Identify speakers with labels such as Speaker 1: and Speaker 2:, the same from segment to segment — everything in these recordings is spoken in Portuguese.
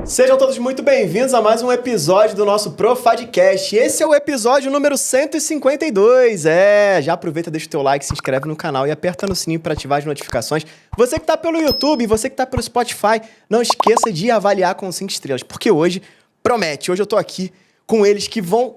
Speaker 1: Sejam todos muito bem-vindos a mais um episódio do nosso Profadcast. Esse é o episódio número 152. Já aproveita, deixa o teu like, se inscreve no canal e aperta no sininho para ativar as notificações. Você que tá pelo YouTube, você que tá pelo Spotify, não esqueça de avaliar com 5 estrelas, porque hoje promete. Hoje eu tô aqui com eles que vão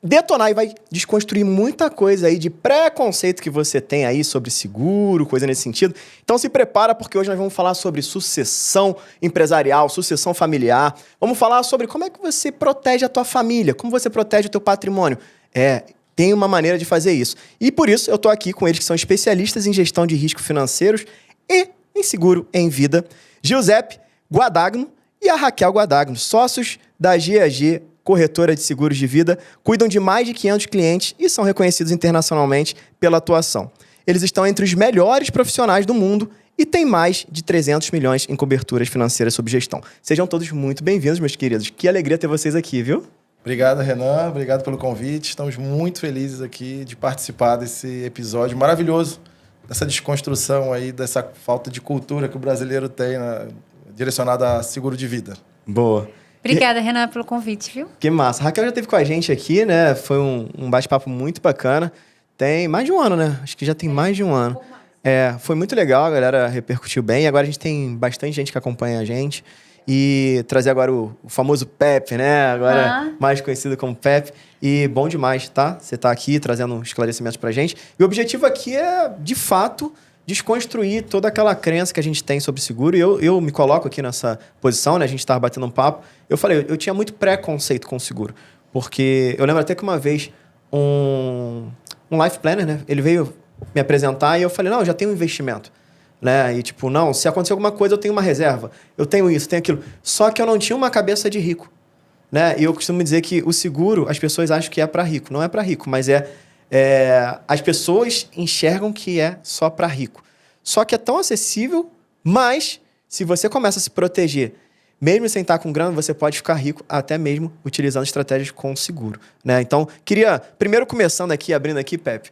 Speaker 1: detonar e vai desconstruir muita coisa aí de preconceito que você tem aí sobre seguro, coisa nesse sentido. Então se prepara, porque hoje nós vamos falar sobre sucessão empresarial, sucessão familiar. Vamos falar sobre como é que você protege a tua família, como você protege o teu patrimônio. Tem uma maneira de fazer isso. E por isso eu tô aqui com eles que são especialistas em gestão de riscos financeiros e em seguro em vida. Giuseppe Guadagno e a Raquel Guadagno, sócios da GAG, corretora de seguros de vida, cuidam de mais de 500 clientes e são reconhecidos internacionalmente pela atuação. Eles estão entre os melhores profissionais do mundo e têm mais de 300 milhões em coberturas financeiras sob gestão. Sejam todos muito bem-vindos, meus queridos. Que alegria ter vocês aqui, viu?
Speaker 2: Obrigado, Renan. Obrigado pelo convite. Estamos muito felizes aqui de participar desse episódio maravilhoso, dessa desconstrução aí, dessa falta de cultura que o brasileiro tem direcionada a seguro de vida.
Speaker 1: Boa.
Speaker 3: Obrigada, Renan, pelo convite, viu?
Speaker 1: Que massa. A Raquel já esteve com a gente aqui, né? Foi um bate-papo muito bacana. Tem mais de um ano, né? Acho que já tem mais de um ano. Foi muito legal, a galera repercutiu bem. E agora a gente tem bastante gente que acompanha a gente. E trazer agora o famoso Pepe, né? Agora mais conhecido como Pepe. E bom demais, tá? Você tá aqui trazendo esclarecimentos pra gente. E o objetivo aqui é, de fato, desconstruir toda aquela crença que a gente tem sobre seguro. E eu me coloco aqui nessa posição, né? A gente estava batendo um papo. Eu falei, eu tinha muito preconceito com o seguro. Porque eu lembro até que uma vez um life planner, né? Ele veio me apresentar e eu falei, não, eu já tenho um investimento. Né? E tipo, não, se acontecer alguma coisa, eu tenho uma reserva. Eu tenho isso, tenho aquilo. Só que eu não tinha uma cabeça de rico. Né? E eu costumo dizer que o seguro, as pessoas acham que é para rico. Não é para rico, mas as pessoas enxergam que é só para rico. Só que é tão acessível, mas se você começa a se proteger, mesmo sem estar com grana, você pode ficar rico até mesmo utilizando estratégias com seguro. Né? Então, queria, primeiro começando aqui, abrindo aqui, Pepe,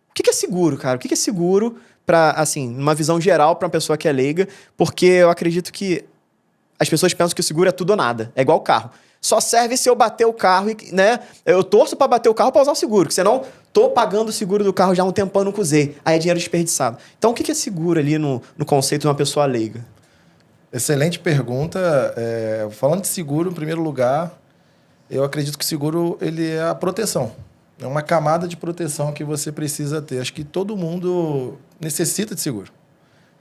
Speaker 1: o que é seguro, cara? O que é seguro para, assim, numa visão geral para uma pessoa que é leiga? Porque eu acredito que as pessoas pensam que o seguro é tudo ou nada. É igual o carro. Só serve se eu bater o carro, né? Eu torço para bater o carro para usar o seguro, porque senão tô pagando o seguro do carro já há um tempão, não usei. Aí é dinheiro desperdiçado. Então, o que é seguro ali no conceito de uma pessoa leiga?
Speaker 2: Excelente pergunta. Falando de seguro, em primeiro lugar, eu acredito que o seguro ele é a proteção. É uma camada de proteção que você precisa ter. Acho que todo mundo necessita de seguro.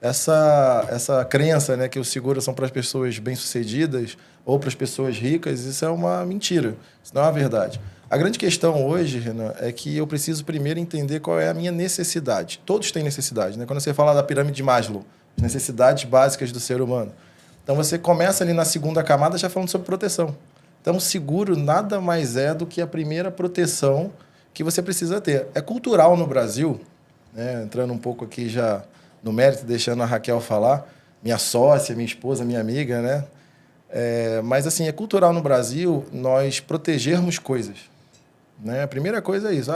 Speaker 2: Essa crença, né, que os seguros são para as pessoas bem-sucedidas ou para as pessoas ricas, isso é uma mentira. Isso não é uma verdade. A grande questão hoje, Renan, é que eu preciso primeiro entender qual é a minha necessidade. Todos têm necessidade, né? Quando você fala da pirâmide de Maslow, as necessidades básicas do ser humano. Então, você começa ali na segunda camada já falando sobre proteção. Então, o seguro nada mais é do que a primeira proteção que você precisa ter. É cultural no Brasil, né? Entrando um pouco aqui já no mérito, deixando a Raquel falar, minha sócia, minha esposa, minha amiga, né? Mas, assim, é cultural no Brasil nós protegermos coisas. Né? A primeira coisa é isso.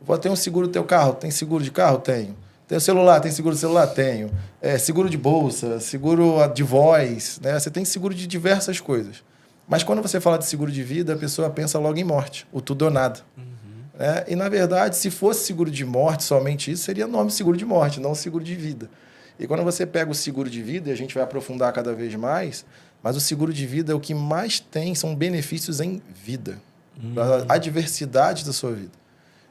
Speaker 2: Vou ter um seguro do teu carro. Tem seguro de carro? Tenho. Tem celular? Tem seguro de celular? Tenho. Seguro de bolsa, seguro de voz. Né? Você tem seguro de diversas coisas. Mas quando você fala de seguro de vida, a pessoa pensa logo em morte. O tudo ou nada. Né? E, na verdade, se fosse seguro de morte, somente isso, seria nome seguro de morte, não seguro de vida. E quando você pega o seguro de vida, e a gente vai aprofundar cada vez mais, mas o seguro de vida, o que mais tem são benefícios em vida. A diversidade da sua vida.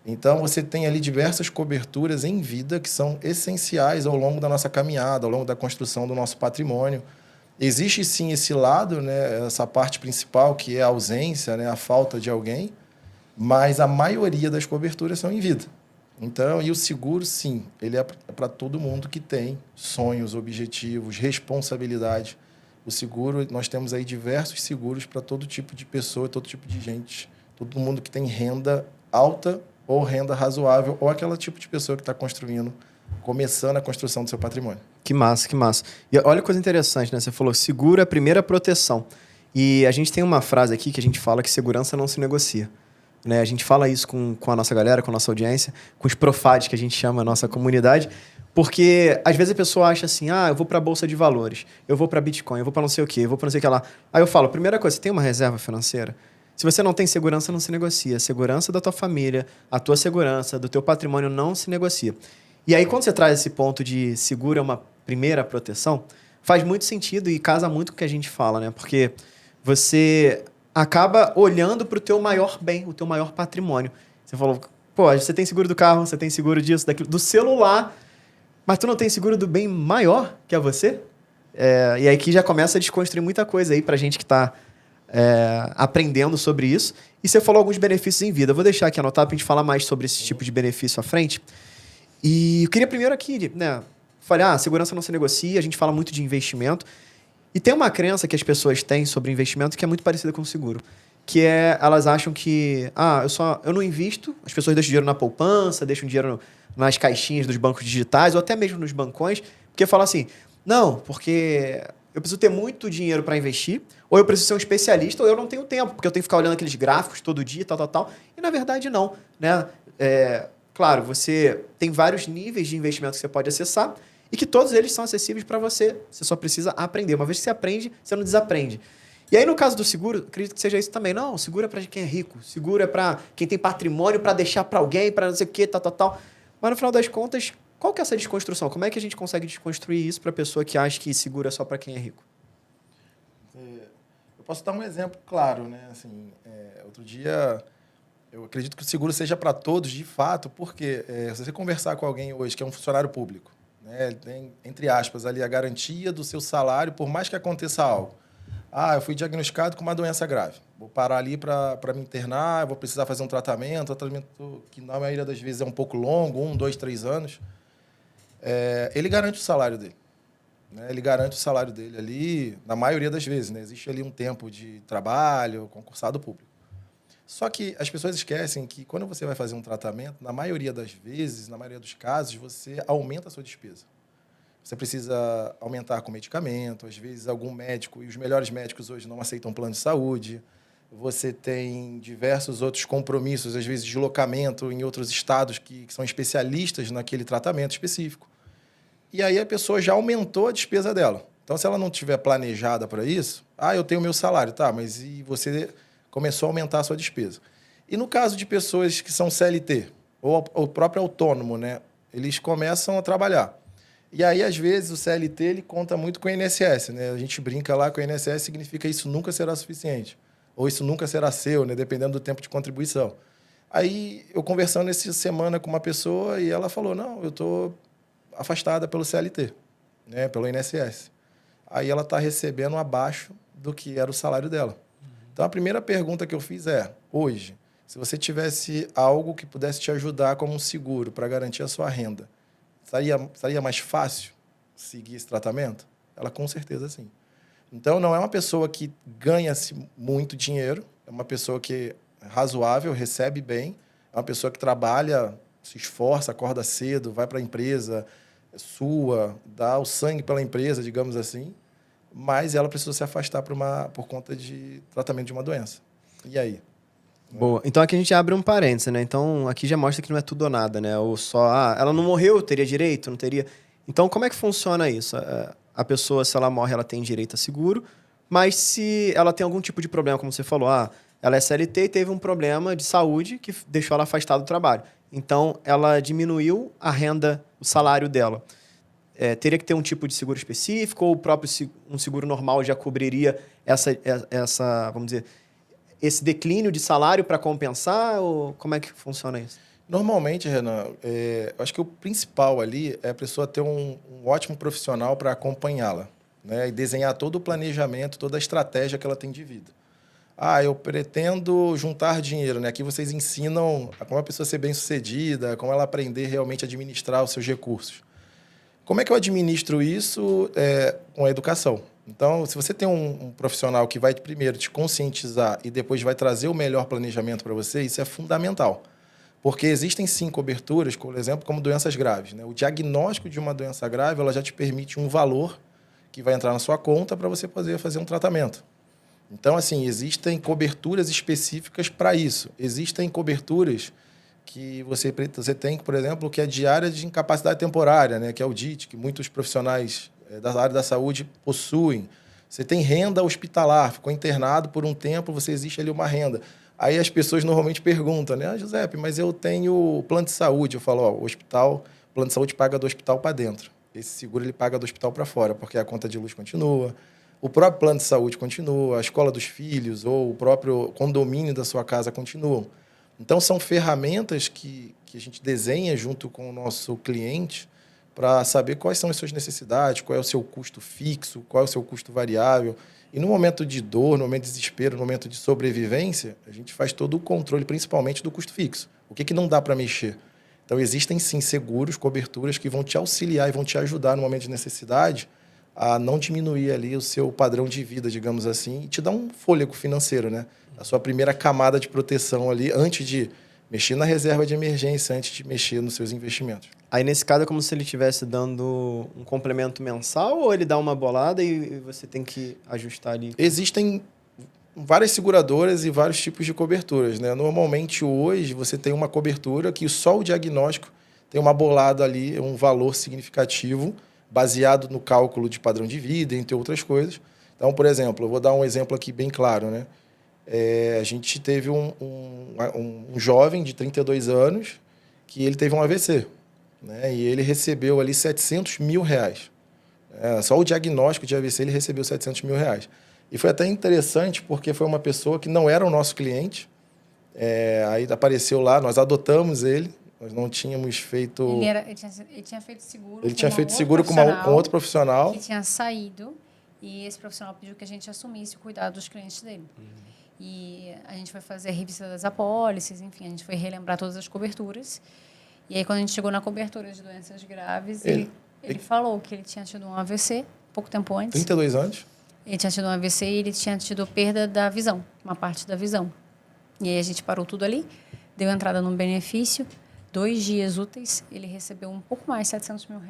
Speaker 2: Então, você tem ali diversas coberturas em vida que são essenciais ao longo da nossa caminhada, ao longo da construção do nosso patrimônio. Existe, sim, esse lado, né, essa parte principal, que é a ausência, né, a falta de alguém, mas a maioria das coberturas são em vida. Então, e o seguro, sim, ele é para todo mundo que tem sonhos, objetivos, responsabilidade. O seguro, nós temos aí diversos seguros para todo tipo de pessoa, todo tipo de gente. Todo mundo que tem renda alta ou renda razoável, ou aquele tipo de pessoa que está começando a construção do seu patrimônio.
Speaker 1: Que massa, que massa. E olha que coisa interessante, né? Você falou, seguro é a primeira proteção. E a gente tem uma frase aqui que a gente fala que segurança não se negocia. né? A gente fala isso com a nossa galera, com a nossa audiência, com os profades que a gente chama a nossa comunidade, porque às vezes a pessoa acha assim, eu vou para a bolsa de valores, eu vou para Bitcoin, eu vou para não sei o quê, eu vou para não sei o que lá. Aí eu falo, primeira coisa, você tem uma reserva financeira? Se você não tem segurança, não se negocia. A segurança da tua família, a tua segurança, do teu patrimônio não se negocia. E aí, quando você traz esse ponto de seguro é uma primeira proteção, faz muito sentido e casa muito com o que a gente fala, né? Porque você acaba olhando para o teu maior bem, o teu maior patrimônio. Você falou, pô, você tem seguro do carro, você tem seguro disso, daquilo, do celular, mas tu não tem seguro do bem maior que é você? E aí que já começa a desconstruir muita coisa aí pra gente que está aprendendo sobre isso. E você falou alguns benefícios em vida. Eu vou deixar aqui anotado para a gente falar mais sobre esse tipo de benefício à frente. E eu queria primeiro aqui, né? Falei, segurança não se negocia, a gente fala muito de investimento. E tem uma crença que as pessoas têm sobre investimento que é muito parecida com o seguro. Que elas acham que, eu não invisto, as pessoas deixam dinheiro na poupança, deixam dinheiro nas caixinhas dos bancos digitais, ou até mesmo nos bancões, porque falam assim, não, porque eu preciso ter muito dinheiro para investir, ou eu preciso ser um especialista, ou eu não tenho tempo, porque eu tenho que ficar olhando aqueles gráficos todo dia, tal. E, na verdade, não, né? Claro, você tem vários níveis de investimento que você pode acessar e que todos eles são acessíveis para você. Você só precisa aprender. Uma vez que você aprende, você não desaprende. E aí, no caso do seguro, acredito que seja isso também. Não, seguro é para quem é rico. Seguro é para quem tem patrimônio para deixar para alguém, para não sei o quê, tal. Mas, no final das contas, qual que é essa desconstrução? Como é que a gente consegue desconstruir isso para a pessoa que acha que seguro é só para quem é rico?
Speaker 2: Eu posso dar um exemplo claro, né? Assim, outro dia... Eu acredito que o seguro seja para todos, de fato, porque se você conversar com alguém hoje que é um funcionário público, né, ele tem, entre aspas, ali a garantia do seu salário, por mais que aconteça algo. Eu fui diagnosticado com uma doença grave. Vou parar ali para me internar, eu vou precisar fazer um tratamento que na maioria das vezes é um pouco longo, 1, 2, 3 anos. Ele garante o salário dele. Né? Ele garante o salário dele ali, na maioria das vezes. Né? Existe ali um tempo de trabalho, concursado público. Só que as pessoas esquecem que quando você vai fazer um tratamento, na maioria das vezes, na maioria dos casos, você aumenta a sua despesa. Você precisa aumentar com medicamento, às vezes algum médico, e os melhores médicos hoje não aceitam plano de saúde. Você tem diversos outros compromissos, às vezes deslocamento em outros estados que são especialistas naquele tratamento específico. E aí a pessoa já aumentou a despesa dela. Então, se ela não tiver planejada para isso, eu tenho meu salário, tá, mas e você... começou a aumentar a sua despesa. E no caso de pessoas que são CLT, ou o próprio autônomo, né? Eles começam a trabalhar. E aí, às vezes, o CLT ele conta muito com o INSS. Né? A gente brinca lá que o INSS significa isso nunca será suficiente. Ou isso nunca será seu, né? Dependendo do tempo de contribuição. Aí, eu conversando essa semana com uma pessoa e ela falou, não, eu estou afastada pelo CLT, né? Pelo INSS. Aí, ela está recebendo abaixo do que era o salário dela. Então, a primeira pergunta que eu fiz hoje, se você tivesse algo que pudesse te ajudar como um seguro para garantir a sua renda, seria mais fácil seguir esse tratamento? Ela, com certeza, sim. Então, não é uma pessoa que ganha-se muito dinheiro, é uma pessoa que é razoável, recebe bem, é uma pessoa que trabalha, se esforça, acorda cedo, vai para a empresa, sua, dá o sangue pela empresa, digamos assim, mas ela precisou se afastar por conta de tratamento de uma doença. E aí?
Speaker 1: Boa. Então aqui a gente abre um parênteses, né? Então aqui já mostra que não é tudo ou nada, né? Ou só, ela não morreu, teria direito, não teria. Então como é que funciona isso? A pessoa, se ela morre, ela tem direito a seguro, mas se ela tem algum tipo de problema, como você falou, ela é CLT e teve um problema de saúde que deixou ela afastada do trabalho. Então ela diminuiu a renda, o salário dela. Teria que ter um tipo de seguro específico ou o próprio um seguro normal já cobriria essa, vamos dizer, esse declínio de salário para compensar? Ou como é que funciona isso?
Speaker 2: Normalmente, Renan, eu acho que o principal ali é a pessoa ter um ótimo profissional para acompanhá-la, né? E desenhar todo o planejamento, toda a estratégia que ela tem de vida. Eu pretendo juntar dinheiro, né? Aqui vocês ensinam como a pessoa ser bem-sucedida, como ela aprender realmente a administrar os seus recursos. Como é que eu administro isso com a educação? Então, se você tem um profissional que vai primeiro te conscientizar e depois vai trazer o melhor planejamento para você, isso é fundamental. Porque existem, sim, coberturas, por exemplo, como doenças graves. Né? O diagnóstico de uma doença grave ela já te permite um valor que vai entrar na sua conta para você poder fazer um tratamento. Então, assim, existem coberturas específicas para isso. Existem coberturas que você tem, por exemplo, que é diária de incapacidade temporária, né? Que é o DIT, que muitos profissionais da área da saúde possuem. Você tem renda hospitalar, ficou internado por um tempo, você existe ali uma renda. Aí as pessoas normalmente perguntam, né? Giuseppe, mas eu tenho plano de saúde. Eu falo, ó, o plano de saúde paga do hospital para dentro. Esse seguro ele paga do hospital para fora, porque a conta de luz continua, o próprio plano de saúde continua, a escola dos filhos ou o próprio condomínio da sua casa continuam. Então, são ferramentas que a gente desenha junto com o nosso cliente para saber quais são as suas necessidades, qual é o seu custo fixo, qual é o seu custo variável. E no momento de dor, no momento de desespero, no momento de sobrevivência, a gente faz todo o controle, principalmente do custo fixo. O que não dá para mexer? Então, existem sim seguros, coberturas que vão te auxiliar e vão te ajudar no momento de necessidade a não diminuir ali o seu padrão de vida, digamos assim, e te dar um fôlego financeiro, né? A sua primeira camada de proteção ali, antes de mexer na reserva de emergência, antes de mexer nos seus investimentos.
Speaker 1: Aí, nesse caso, é como se ele estivesse dando um complemento mensal ou ele dá uma bolada e você tem que ajustar ali?
Speaker 2: Existem várias seguradoras e vários tipos de coberturas, né? Normalmente, hoje, você tem uma cobertura que só o diagnóstico tem uma bolada ali, um valor significativo, baseado no cálculo de padrão de vida, entre outras coisas. Então, por exemplo, eu vou dar um exemplo aqui bem claro, né? A gente teve um jovem de 32 anos que ele teve um AVC, né? E ele recebeu ali R$700 mil. Só o diagnóstico de AVC ele recebeu R$700 mil. E foi até interessante porque foi uma pessoa que não era o nosso cliente. Aí apareceu lá, nós adotamos ele. Nós não tínhamos feito...
Speaker 3: Ele tinha feito seguro.
Speaker 2: Ele tinha feito seguro com outro profissional.
Speaker 3: Que tinha saído e esse profissional pediu que a gente assumisse o cuidado dos clientes dele. E a gente foi fazer a revista das apólices, enfim, a gente foi relembrar todas as coberturas. E aí, quando a gente chegou na cobertura de doenças graves, ele falou que ele tinha tido um AVC pouco tempo antes.
Speaker 2: 32 anos.
Speaker 3: Ele tinha tido um AVC e ele tinha tido perda da visão, uma parte da visão. E aí a gente parou tudo ali, deu entrada num benefício, 2 dias úteis, ele recebeu um pouco mais, R$700 mil.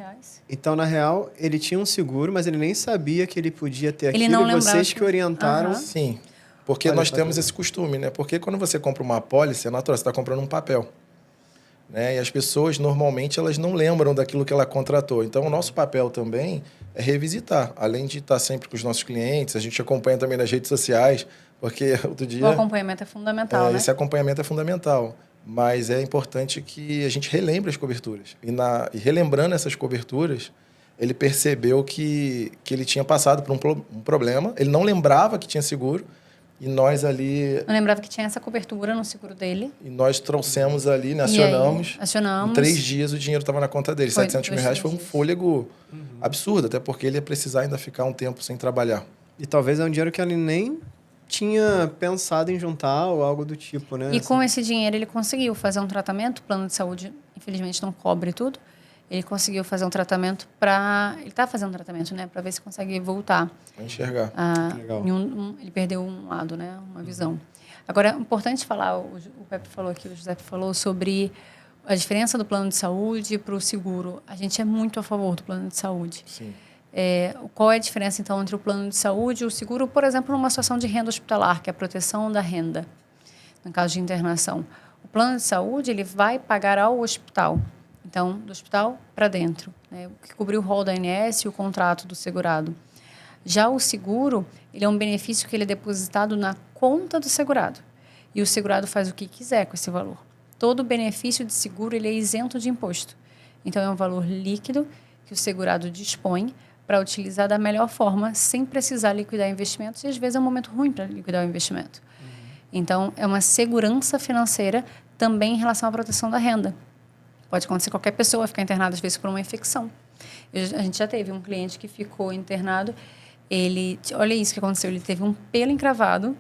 Speaker 1: Então, na real, ele tinha um seguro, mas ele nem sabia que ele podia ter aquilo.
Speaker 3: Ele não
Speaker 1: e vocês que orientaram.
Speaker 2: Sim, porque nós temos esse costume, né? Porque quando você compra uma apólice, é natural, você está comprando um papel. Né? E as pessoas, normalmente, elas não lembram daquilo que ela contratou. Então, o nosso papel também é revisitar. Além de estar sempre com os nossos clientes, a gente acompanha também nas redes sociais, porque outro dia...
Speaker 3: O acompanhamento é fundamental, né?
Speaker 2: Esse acompanhamento é fundamental. Mas é importante que a gente relembre as coberturas. E relembrando essas coberturas, ele percebeu que ele tinha passado por um problema. Ele não lembrava que tinha seguro. E nós ali...
Speaker 3: Não lembrava que tinha essa cobertura no seguro dele.
Speaker 2: E nós trouxemos ali, né, acionamos.
Speaker 3: Acionamos.
Speaker 2: Em 3 dias o dinheiro estava na conta dele. R$700 mil foi um fôlego absurdo, até porque ele ia precisar ainda ficar um tempo sem trabalhar.
Speaker 1: E talvez é um dinheiro que ele nem tinha pensado em juntar ou algo do tipo, né?
Speaker 3: E com esse dinheiro ele conseguiu fazer um tratamento. O plano de saúde, infelizmente, não cobre tudo. Ele conseguiu fazer um tratamento para... Ele está fazendo um tratamento, né? Para ver se consegue voltar.
Speaker 2: Para enxergar.
Speaker 1: Legal.
Speaker 3: Ele perdeu um lado, né? Uma visão. Agora, é importante falar, o Pepe falou aqui, o Giuseppe falou sobre a diferença do plano de saúde para o seguro. A gente é muito a favor do plano de saúde.
Speaker 2: Sim.
Speaker 3: Qual é a diferença, então, entre o plano de saúde e o seguro, por exemplo, numa situação de renda hospitalar, que é a proteção da renda, no caso de internação? O plano de saúde, ele vai pagar ao hospital. Então, do hospital para dentro, né? O que cobriu o rol da ANS e o contrato do segurado. Já o seguro, ele é um benefício que ele é depositado na conta do segurado. E o segurado faz o que quiser com esse valor. Todo benefício de seguro ele é isento de imposto. Então, é um valor líquido que o segurado dispõe para utilizar da melhor forma, sem precisar liquidar investimentos. E, às vezes, é um momento ruim para liquidar o investimento. Então, é uma segurança financeira também em relação à proteção da renda. Pode acontecer qualquer pessoa ficar internada, às vezes, por uma infecção. A gente já teve um cliente que ficou internado. Olha isso que aconteceu. Ele teve um pelo encravado,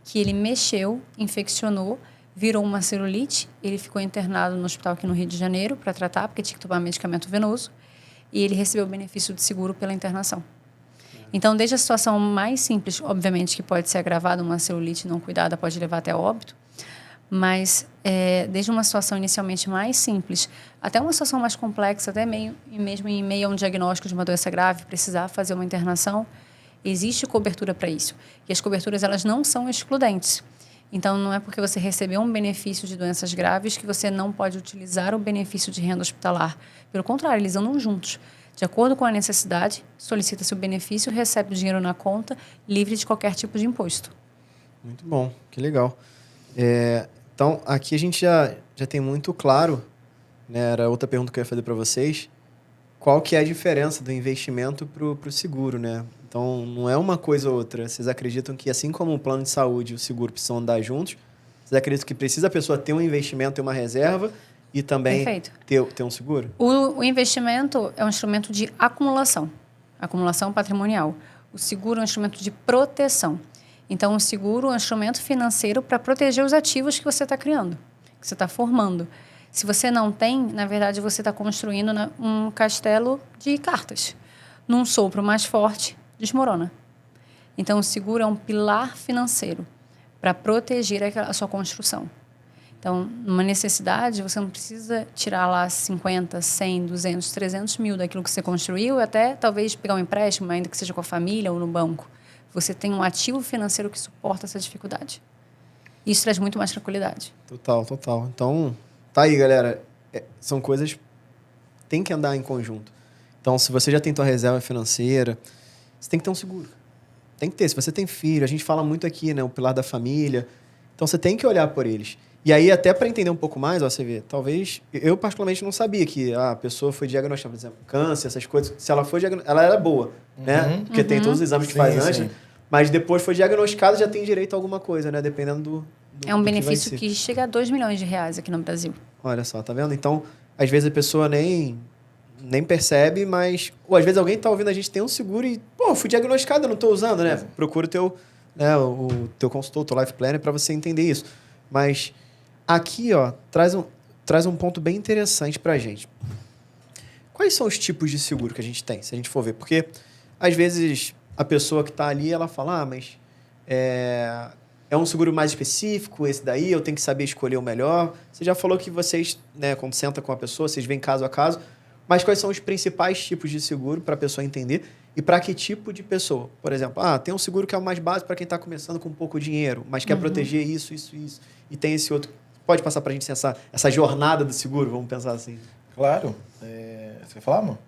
Speaker 3: que ele mexeu, infeccionou, virou uma celulite. Ele ficou internado no hospital aqui no Rio de Janeiro para tratar, porque tinha que tomar medicamento venoso. E ele recebeu o benefício de seguro pela internação. Então, desde a situação mais simples, obviamente que pode ser agravada, uma celulite não cuidada pode levar até óbito, mas desde uma situação inicialmente mais simples até uma situação mais complexa, até mesmo em meio a um diagnóstico de uma doença grave, precisar fazer uma internação, Existe cobertura para isso. E as coberturas, elas não são excludentes. Então, não é porque você recebeu um benefício de doenças graves que você não pode utilizar o benefício de renda hospitalar. Pelo contrário, eles andam juntos. De acordo com a necessidade, solicita-se o benefício, recebe o dinheiro na conta, livre de qualquer tipo de imposto.
Speaker 1: Muito bom, que legal. Então, aqui a gente já tem muito claro, né? Era outra pergunta que eu ia fazer para vocês. Qual que é a diferença do investimento para o seguro, né? Então, não é uma coisa ou outra. Vocês acreditam que, assim como o plano de saúde e o seguro precisam andar juntos, vocês acreditam que precisa a pessoa ter um investimento, ter uma reserva e também ter um seguro?
Speaker 3: O investimento é um instrumento de acumulação patrimonial. O seguro é um instrumento de proteção. Então, o seguro é um instrumento financeiro para proteger os ativos que você está criando, que você está formando. Se você não tem, na verdade, você está construindo um castelo de cartas. Num sopro mais forte, desmorona. Então, o seguro é um pilar financeiro para proteger a sua construção. Então, numa necessidade, você não precisa tirar lá 50, 100, 200, 300 mil daquilo que você construiu, até talvez pegar um empréstimo, ainda que seja com a família ou no banco. Você tem um ativo financeiro que suporta essa dificuldade. Isso traz muito mais tranquilidade.
Speaker 1: Total. Então, tá aí, galera. São coisas que tem que andar em conjunto. Então, se você já tem tua reserva financeira, você tem que ter um seguro. Tem que ter. Se você tem filho, a gente fala muito aqui, né? O pilar da família. Então, você tem que olhar por eles. E aí, até para entender um pouco mais, ó, você vê, talvez... Eu, particularmente, não sabia que a pessoa foi diagnosticada, por exemplo, câncer, essas coisas. Se ela foi diagnosticada, ela era boa, né? Porque tem todos os exames que faz antes. Sim. Mas depois foi diagnosticada, já tem direito a alguma coisa, né? Dependendo do
Speaker 3: é um benefício que chega a 2 milhões de reais aqui no Brasil.
Speaker 1: Olha só, tá vendo? Então, às vezes a pessoa nem percebe, mas... Ou às vezes alguém tá ouvindo a gente tem um seguro e... Pô, fui diagnosticado, eu não tô usando, né? Procura o teu consultor, o teu life planner para você entender isso. Mas aqui, ó, traz um ponto bem interessante pra gente. Quais são os tipos de seguro que a gente tem, se a gente for ver? Porque, às vezes, a pessoa que tá ali, ela fala, mas... É um seguro mais específico, esse daí, eu tenho que saber escolher o melhor. Você já falou que vocês, né, quando senta com a pessoa, vocês veem caso a caso. Mas quais são os principais tipos de seguro para a pessoa entender? E para que tipo de pessoa? Por exemplo, tem um seguro que é o mais básico para quem está começando com pouco dinheiro, mas quer proteger isso. E tem esse outro. Pode passar para a gente essa jornada do seguro, vamos pensar assim.
Speaker 2: Claro. Você quer falar, amor?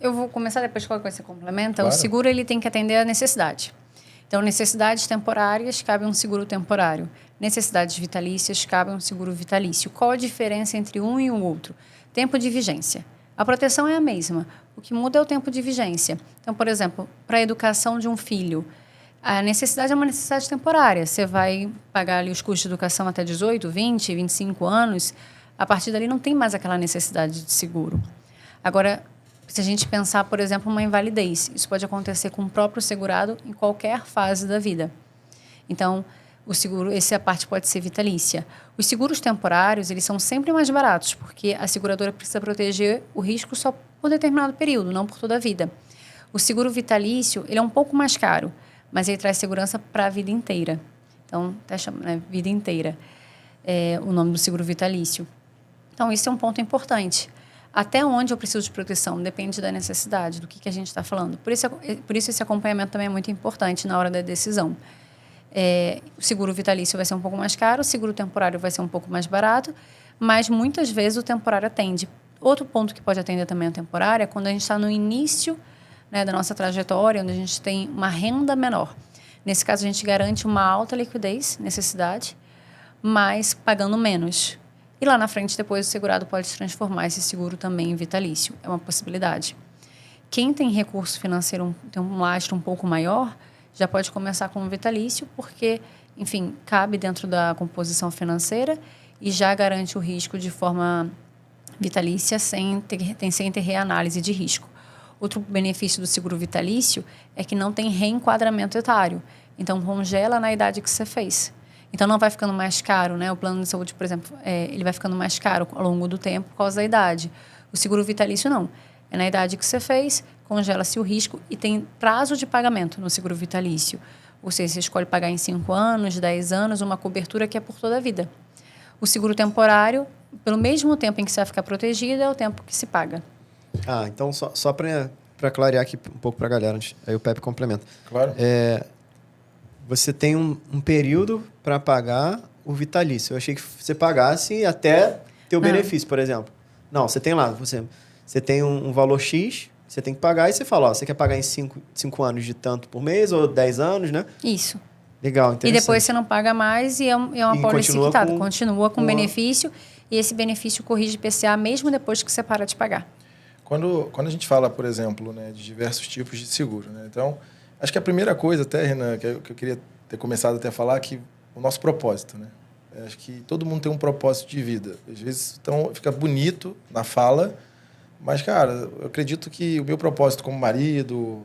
Speaker 3: Eu vou começar depois qual você complementa.
Speaker 2: Claro.
Speaker 3: O seguro ele tem que atender a necessidade. Então, necessidades temporárias, cabe um seguro temporário. Necessidades vitalícias, cabe um seguro vitalício. Qual a diferença entre um e o outro? Tempo de vigência. A proteção é a mesma. O que muda é o tempo de vigência. Então, por exemplo, para a educação de um filho, a necessidade é uma necessidade temporária. Você vai pagar ali os custos de educação até 18, 20, 25 anos. A partir dali não tem mais aquela necessidade de seguro. Agora, se a gente pensar, por exemplo, uma invalidez, isso pode acontecer com o próprio segurado em qualquer fase da vida. Então, o seguro, essa parte pode ser vitalícia. Os seguros temporários, eles são sempre mais baratos, porque a seguradora precisa proteger o risco só por determinado período, não por toda a vida. O seguro vitalício, ele é um pouco mais caro, mas ele traz segurança para a vida inteira. Então, até chama, né, vida inteira, o nome do seguro vitalício. Então, isso é um ponto importante. Até onde eu preciso de proteção? Depende da necessidade, do que a gente está falando. Por isso esse acompanhamento também é muito importante na hora da decisão. O seguro vitalício vai ser um pouco mais caro, o seguro temporário vai ser um pouco mais barato, mas muitas vezes o temporário atende. Outro ponto que pode atender também a temporária é quando a gente está no início, né, da nossa trajetória, onde a gente tem uma renda menor. Nesse caso, a gente garante uma alta liquidez, necessidade, mas pagando menos. E lá na frente, depois, o segurado pode transformar esse seguro também em vitalício. É uma possibilidade. Quem tem recurso financeiro, tem um lastro um pouco maior, já pode começar com um vitalício, porque, enfim, cabe dentro da composição financeira e já garante o risco de forma vitalícia sem ter reanálise de risco. Outro benefício do seguro vitalício é que não tem reenquadramento etário. Então, congela na idade que você fez. Então, não vai ficando mais caro, né? O plano de saúde, por exemplo, ele vai ficando mais caro ao longo do tempo por causa da idade. O seguro vitalício, não. É na idade que você fez, congela-se o risco e tem prazo de pagamento no seguro vitalício. Ou seja, você escolhe pagar em 5 anos, 10 anos, uma cobertura que é por toda a vida. O seguro temporário, pelo mesmo tempo em que você vai ficar protegido, é o tempo que se paga.
Speaker 1: Então, só para para clarear aqui um pouco para a galera, aí o Pepe complementa.
Speaker 2: Claro.
Speaker 1: Você tem um período para pagar o vitalício. Eu achei que você pagasse até ter o benefício, por exemplo. Não, você tem lá, você tem um valor X, você tem que pagar e você fala, ó, você quer pagar em 5 anos de tanto por mês ou 10 anos, né?
Speaker 3: Isso.
Speaker 1: Legal, interessante.
Speaker 3: E depois você não paga mais e é uma pólice quitada. Continua com benefício e esse benefício corrige IPCA mesmo depois que você para de pagar.
Speaker 2: Quando a gente fala, por exemplo, né, de diversos tipos de seguro, né? Então, acho que a primeira coisa até, Renan, que eu queria ter começado até a falar, que o nosso propósito, né? Acho que todo mundo tem um propósito de vida. Às vezes então, fica bonito na fala, mas, cara, eu acredito que o meu propósito como marido,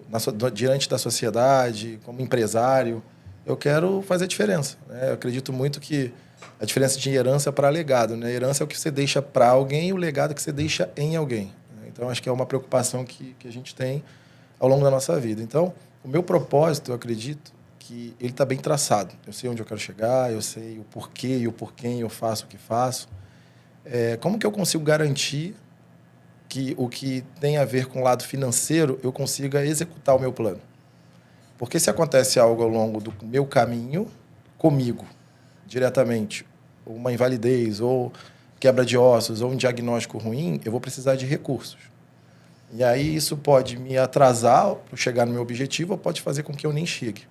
Speaker 2: diante da sociedade, como empresário, eu quero fazer diferença, né? Eu acredito muito que a diferença de herança para legado, né? A herança é o que você deixa para alguém e o legado é o que você deixa em alguém, né? Então, acho que é uma preocupação que a gente tem ao longo da nossa vida. Então, o meu propósito, eu acredito, que ele está bem traçado. Eu sei onde eu quero chegar, eu sei o porquê e o porquê eu faço o que faço. Como que eu consigo garantir que o que tem a ver com o lado financeiro eu consiga executar o meu plano? Porque se acontece algo ao longo do meu caminho, comigo, diretamente, uma invalidez, ou quebra de ossos, ou um diagnóstico ruim, eu vou precisar de recursos. E aí isso pode me atrasar para chegar no meu objetivo ou pode fazer com que eu nem chegue.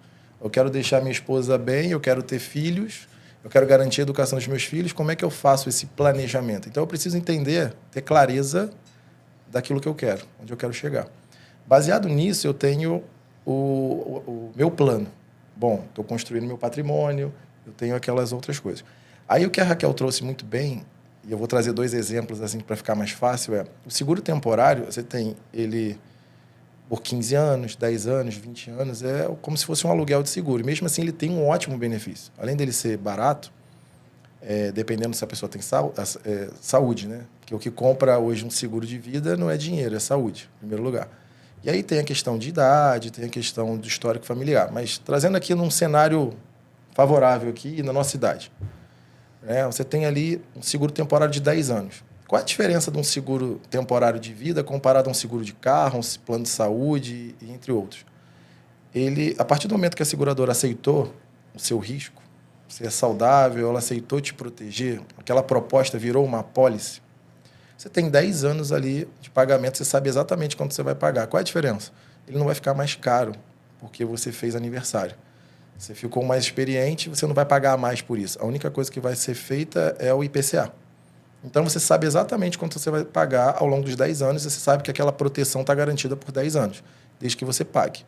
Speaker 2: Eu quero deixar minha esposa bem, eu quero ter filhos, eu quero garantir a educação dos meus filhos. Como é que eu faço esse planejamento? Então, eu preciso entender, ter clareza daquilo que eu quero, onde eu quero chegar. Baseado nisso, eu tenho o meu plano. Bom, estou construindo meu patrimônio, eu tenho aquelas outras coisas. Aí, o que a Raquel trouxe muito bem, e eu vou trazer 2 exemplos assim para ficar mais fácil, o seguro temporário, você tem ele por 15 anos, 10 anos, 20 anos, é como se fosse um aluguel de seguro. E mesmo assim, ele tem um ótimo benefício. Além dele ser barato, dependendo se a pessoa tem saúde, né? Porque o que compra hoje um seguro de vida não é dinheiro, é saúde, em primeiro lugar. E aí tem a questão de idade, tem a questão do histórico familiar. Mas trazendo aqui num cenário favorável aqui na nossa cidade, né? Você tem ali um seguro temporário de 10 anos. Qual é a diferença de um seguro temporário de vida comparado a um seguro de carro, um plano de saúde, e entre outros? A partir do momento que a seguradora aceitou o seu risco, você é saudável, ela aceitou te proteger, aquela proposta virou uma apólice, você tem 10 anos ali de pagamento, você sabe exatamente quanto você vai pagar. Qual é a diferença? Ele não vai ficar mais caro porque você fez aniversário. Você ficou mais experiente, você não vai pagar mais por isso. A única coisa que vai ser feita é o IPCA. Então, você sabe exatamente quanto você vai pagar ao longo dos 10 anos e você sabe que aquela proteção está garantida por 10 anos, desde que você pague.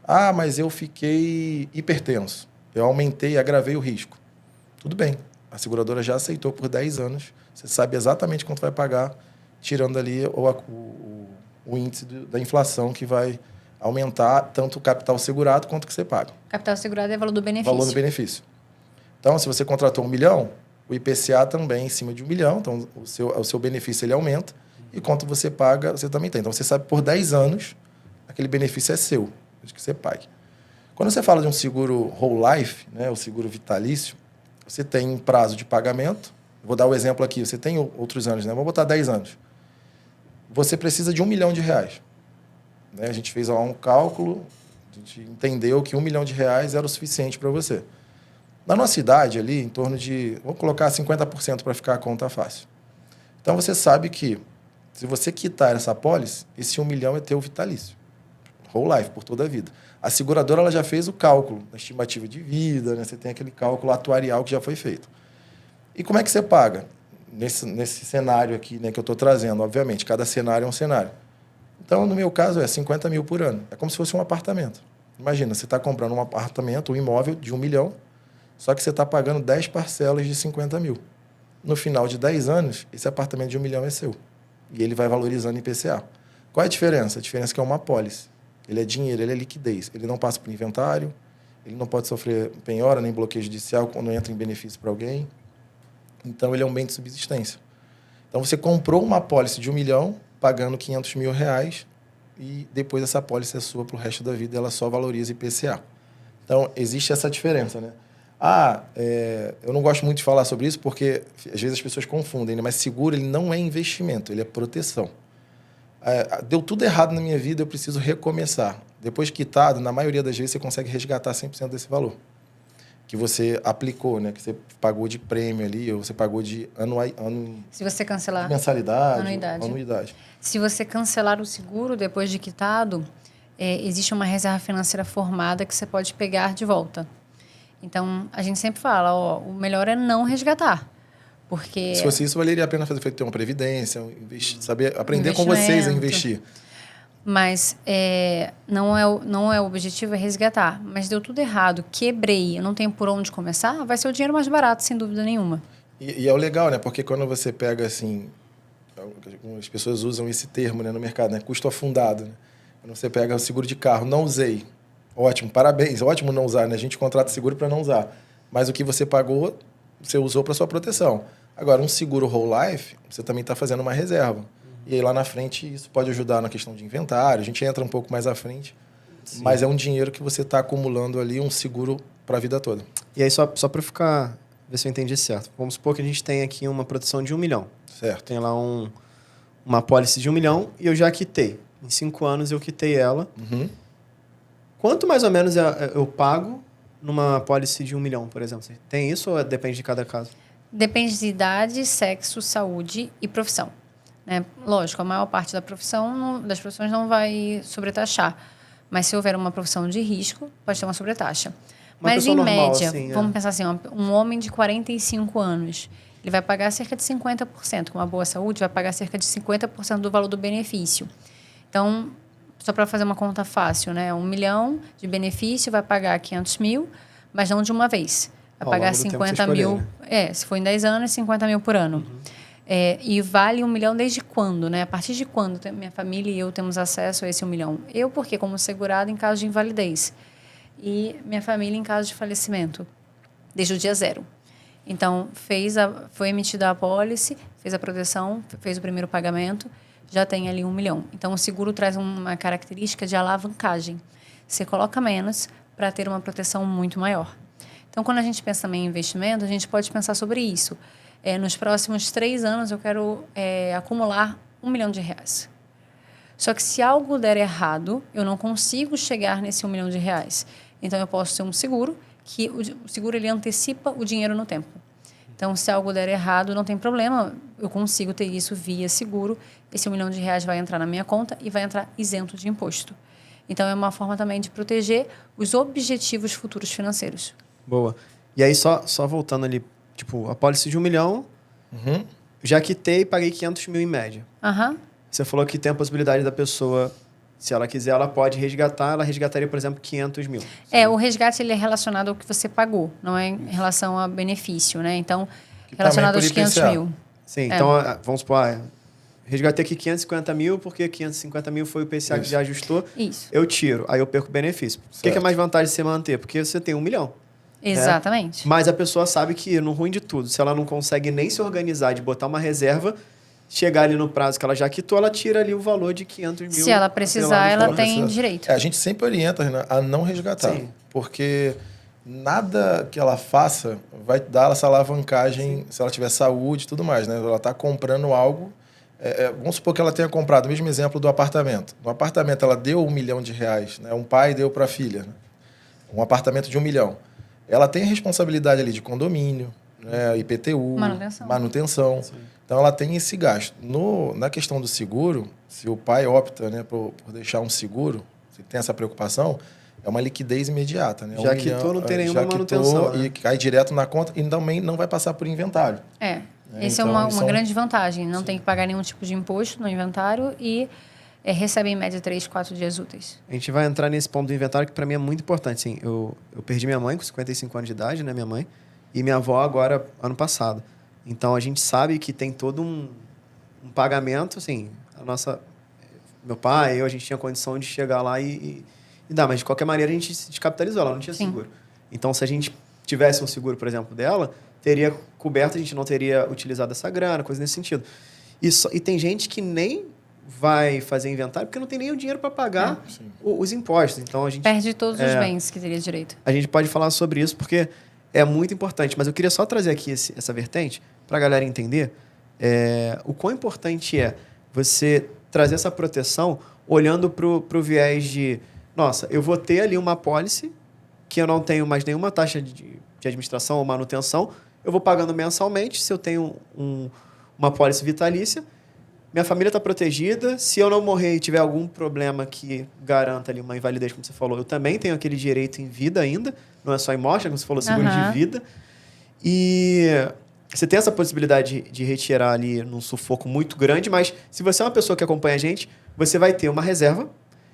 Speaker 2: Ah, mas eu fiquei hipertenso. Eu aumentei, agravei o risco. Tudo bem. A seguradora já aceitou por 10 anos. Você sabe exatamente quanto vai pagar, tirando ali o índice da inflação que vai aumentar tanto o capital segurado quanto o que você paga.
Speaker 3: Capital segurado é o valor do benefício.
Speaker 2: Valor do benefício. Então, se você contratou 1 milhão... o IPCA também em cima de 1 milhão, então o seu benefício ele aumenta, e quanto você paga, você também tem. Então, você sabe por 10 anos, aquele benefício é seu, desde que você pague. Quando você fala de um seguro whole life, né, o seguro vitalício, você tem um prazo de pagamento. Vou dar o exemplo aqui, você tem outros anos, né? Vamos botar 10 anos. Você precisa de R$1 milhão. Né? A gente fez lá um cálculo, a gente entendeu que R$1 milhão era o suficiente para você. Na nossa idade ali, em torno de... Vamos colocar 50% para ficar a conta fácil. Então, você sabe que, se você quitar essa apólice, esse 1 milhão é teu vitalício. Whole life, por toda a vida. A seguradora ela já fez o cálculo da estimativa de vida, né? Você tem aquele cálculo atuarial que já foi feito. E como é que você paga? Nesse cenário aqui, né, que eu estou trazendo, obviamente, cada cenário é um cenário. Então, no meu caso, é 50 mil por ano. É como se fosse um apartamento. Imagina, você está comprando um apartamento, um imóvel de 1 milhão, só que você está pagando 10 parcelas de 50 mil. No final de 10 anos, esse apartamento de 1 milhão é seu. E ele vai valorizando em IPCA. Qual é a diferença? A diferença é que é uma apólice. Ele é dinheiro, ele é liquidez. Ele não passa por inventário, ele não pode sofrer penhora nem bloqueio judicial quando entra em benefício para alguém. Então, ele é um bem de subsistência. Então, você comprou uma apólice de 1 milhão, pagando 500 mil reais, e depois essa apólice é sua para o resto da vida e ela só valoriza IPCA. Então, existe essa diferença, né? Eu não gosto muito de falar sobre isso porque às vezes as pessoas confundem, né? Mas seguro ele não é investimento, ele é proteção. Deu tudo errado na minha vida, eu preciso recomeçar. Depois de quitado, na maioria das vezes, você consegue resgatar 100% desse valor que você aplicou, né? Que você pagou de prêmio ali, ou você pagou de
Speaker 3: Se você cancelar
Speaker 2: mensalidade,
Speaker 3: anuidade. Se você cancelar o seguro depois de quitado, existe uma reserva financeira formada que você pode pegar de volta. Então, a gente sempre fala, o melhor é não resgatar. Porque...
Speaker 2: Se fosse isso, valeria a pena ter uma previdência, saber aprender com vocês a investir.
Speaker 3: Mas não é o objetivo é resgatar. Mas deu tudo errado, quebrei, eu não tenho por onde começar, vai ser o dinheiro mais barato, sem dúvida nenhuma.
Speaker 2: E é o legal, né? Porque quando você pega, assim... As pessoas usam esse termo, né, no mercado, né? Custo afundado, né? Quando você pega o seguro de carro, não usei. Ótimo, parabéns. Ótimo não usar, né? A gente contrata seguro para não usar. Mas o que você pagou, você usou para sua proteção. Agora, um seguro whole life, você também está fazendo uma reserva. E aí, lá na frente, isso pode ajudar na questão de inventário. A gente entra um pouco mais à frente. Sim. Mas é um dinheiro que você está acumulando ali, um seguro para a vida toda.
Speaker 1: E aí, só para ficar... Ver se eu entendi certo. Vamos supor que a gente tem aqui uma proteção de 1 milhão.
Speaker 2: Certo.
Speaker 1: Tem lá uma apólice de 1 milhão e eu já quitei. Em 5 anos eu quitei ela.
Speaker 2: Uhum.
Speaker 1: Quanto mais ou menos eu pago numa apólice de 1 milhão, por exemplo? Tem isso ou depende de cada caso?
Speaker 3: Depende de idade, sexo, saúde e profissão. Né? Lógico, a maior parte das profissões não vai sobretaxar. Mas se houver uma profissão de risco, pode ter uma sobretaxa. Mas, em normal, média, assim, vamos pensar assim, um homem de 45 anos, ele vai pagar cerca de 50%. Com uma boa saúde, vai pagar cerca de 50% do valor do benefício. Então, só para fazer uma conta fácil, né? 1 milhão de benefício, vai pagar 500 mil, mas não de uma vez. Vai pagar 50 mil, se for em 10 anos, 50 mil por ano. Uhum. E vale 1 milhão desde quando, né? A partir de quando minha família e eu temos acesso a esse 1 milhão? Eu, porque como segurado em caso de invalidez. E minha família em caso de falecimento, desde o dia 0. Então, foi emitida a apólice, fez a proteção, fez o primeiro pagamento, já tem ali 1 milhão. Então, o seguro traz uma característica de alavancagem. Você coloca menos para ter uma proteção muito maior. Então, quando a gente pensa também em investimento, a gente pode pensar sobre isso. Nos próximos 3 anos, eu quero acumular R$1 milhão. Só que se algo der errado, eu não consigo chegar nesse R$1 milhão. Então, eu posso ter um seguro, que o seguro ele antecipa o dinheiro no tempo. Então, se algo der errado, não tem problema, eu consigo ter isso via seguro. Esse R$1 milhão vai entrar na minha conta e vai entrar isento de imposto. Então, é uma forma também de proteger os objetivos futuros financeiros.
Speaker 1: Boa. E aí, só voltando ali, tipo, a apólice de 1 milhão, já quitei e paguei 500 mil em média. Você falou que tem a possibilidade da pessoa... Se ela quiser, ela pode resgatar. Ela resgataria, por exemplo, 500 mil.
Speaker 3: O resgate ele é relacionado ao que você pagou, não é em relação a benefício, né? Então, relacionado aos 500 mil.
Speaker 1: Sim, então, vamos supor, resgatei aqui 550 mil, porque 550 mil foi o IPCA que já ajustou.
Speaker 3: Isso.
Speaker 1: Eu tiro, aí eu perco o benefício. O que é mais vantagem de você manter? Porque você tem 1 milhão.
Speaker 3: Exatamente.
Speaker 1: Né? Mas a pessoa sabe que, no ruim de tudo, se ela não consegue nem se organizar de botar uma reserva... Chegar ali no prazo que ela já quitou, ela tira ali o valor de 500 mil.
Speaker 3: Se ela precisar, ela tem direito.
Speaker 2: A gente sempre orienta, Renan, a não resgatar. Sim. Porque nada que ela faça vai dar essa alavancagem, se ela tiver saúde e tudo mais, né? Ela está comprando algo... vamos supor que ela tenha comprado, o mesmo exemplo do apartamento. No apartamento, ela deu R$1 milhão, né? Um pai deu para a filha. Né? Um apartamento de 1 milhão. Ela tem a responsabilidade ali de condomínio, né? IPTU, manutenção. Sim. Então, ela tem esse gasto. Na questão do seguro, se o pai opta, né, por deixar um seguro, se tem essa preocupação, é uma liquidez imediata. Né?
Speaker 1: Já quitou, não tem nenhuma manutenção.
Speaker 2: Né? E cai direto na conta e também não vai passar por inventário.
Speaker 3: Essa então, é uma grande vantagem. Não tem que pagar nenhum tipo de imposto no inventário e recebe, em média, 3, 4 dias úteis.
Speaker 1: A gente vai entrar nesse ponto do inventário que, para mim, é muito importante. Sim, eu perdi minha mãe com 55 anos de idade, né, minha mãe, e minha avó agora, ano passado. Então, a gente sabe que tem todo um pagamento, assim, meu pai, a gente tinha condição de chegar lá e dar, mas de qualquer maneira a gente se descapitalizou, ela não tinha seguro. Então, se a gente tivesse um seguro, por exemplo, dela, teria coberto, a gente não teria utilizado essa grana, coisa nesse sentido. E tem gente que nem vai fazer inventário porque não tem nem o dinheiro para pagar os impostos. Então, a gente
Speaker 3: perde todos os bens que teria direito.
Speaker 1: A gente pode falar sobre isso porque é muito importante, mas eu queria só trazer aqui essa vertente para a galera entender o quão importante é você trazer essa proteção olhando pro viés de, nossa, eu vou ter ali uma apólice que eu não tenho mais nenhuma taxa de administração ou manutenção, eu vou pagando mensalmente, se eu tenho uma apólice vitalícia, minha família está protegida, se eu não morrer e tiver algum problema que garanta ali uma invalidez, como você falou, eu também tenho aquele direito em vida ainda, não é só em morte, como você falou, seguro de vida. E você tem essa possibilidade de retirar ali num sufoco muito grande, mas se você é uma pessoa que acompanha a gente, você vai ter uma reserva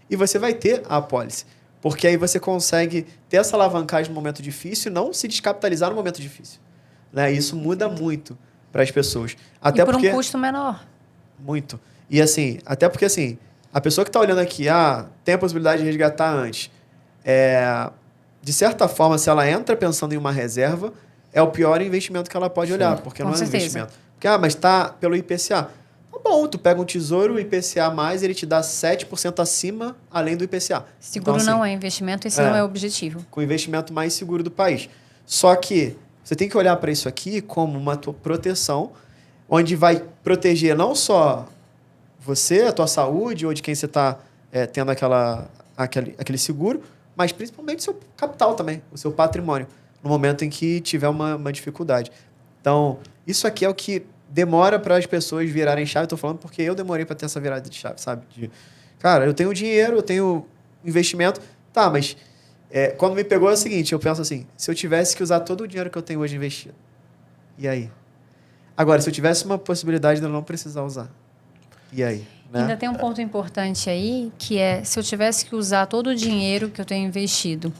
Speaker 1: e você vai ter a apólice. Porque aí você consegue ter essa alavancagem no momento difícil e não se descapitalizar no momento difícil. Né? Isso muda muito para as pessoas. Até
Speaker 3: e por
Speaker 1: porque,
Speaker 3: um custo menor.
Speaker 1: Muito. E assim, até porque assim, a pessoa que está olhando aqui, tem a possibilidade de resgatar antes. De certa forma, se ela entra pensando em uma reserva, é o pior investimento que ela pode olhar, porque
Speaker 3: com
Speaker 1: não é um
Speaker 3: certeza.
Speaker 1: investimento. Porque, mas tá pelo IPCA. Tá bom, tu pega um tesouro, o IPCA+, ele te dá 7% acima, além do IPCA.
Speaker 3: Seguro
Speaker 1: então, assim,
Speaker 3: não é investimento, esse não é o objetivo.
Speaker 1: Com o investimento mais seguro do país. Só que você tem que olhar para isso aqui como uma tua proteção, onde vai proteger não só você, a tua saúde, ou de quem você está tendo aquele seguro, mas principalmente o seu capital também, o seu patrimônio, no momento em que tiver uma dificuldade. Então, isso aqui é o que demora para as pessoas virarem chave. Estou falando porque eu demorei para ter essa virada de chave, sabe? Cara, eu tenho dinheiro, eu tenho investimento, tá, mas quando me pegou é o seguinte, eu penso assim, se eu tivesse que usar todo o dinheiro que eu tenho hoje investido, e aí? Agora, se eu tivesse uma possibilidade de eu não precisar usar, e aí? Né?
Speaker 3: Ainda tem um ponto importante aí, que é, se eu tivesse que usar todo o dinheiro que eu tenho investido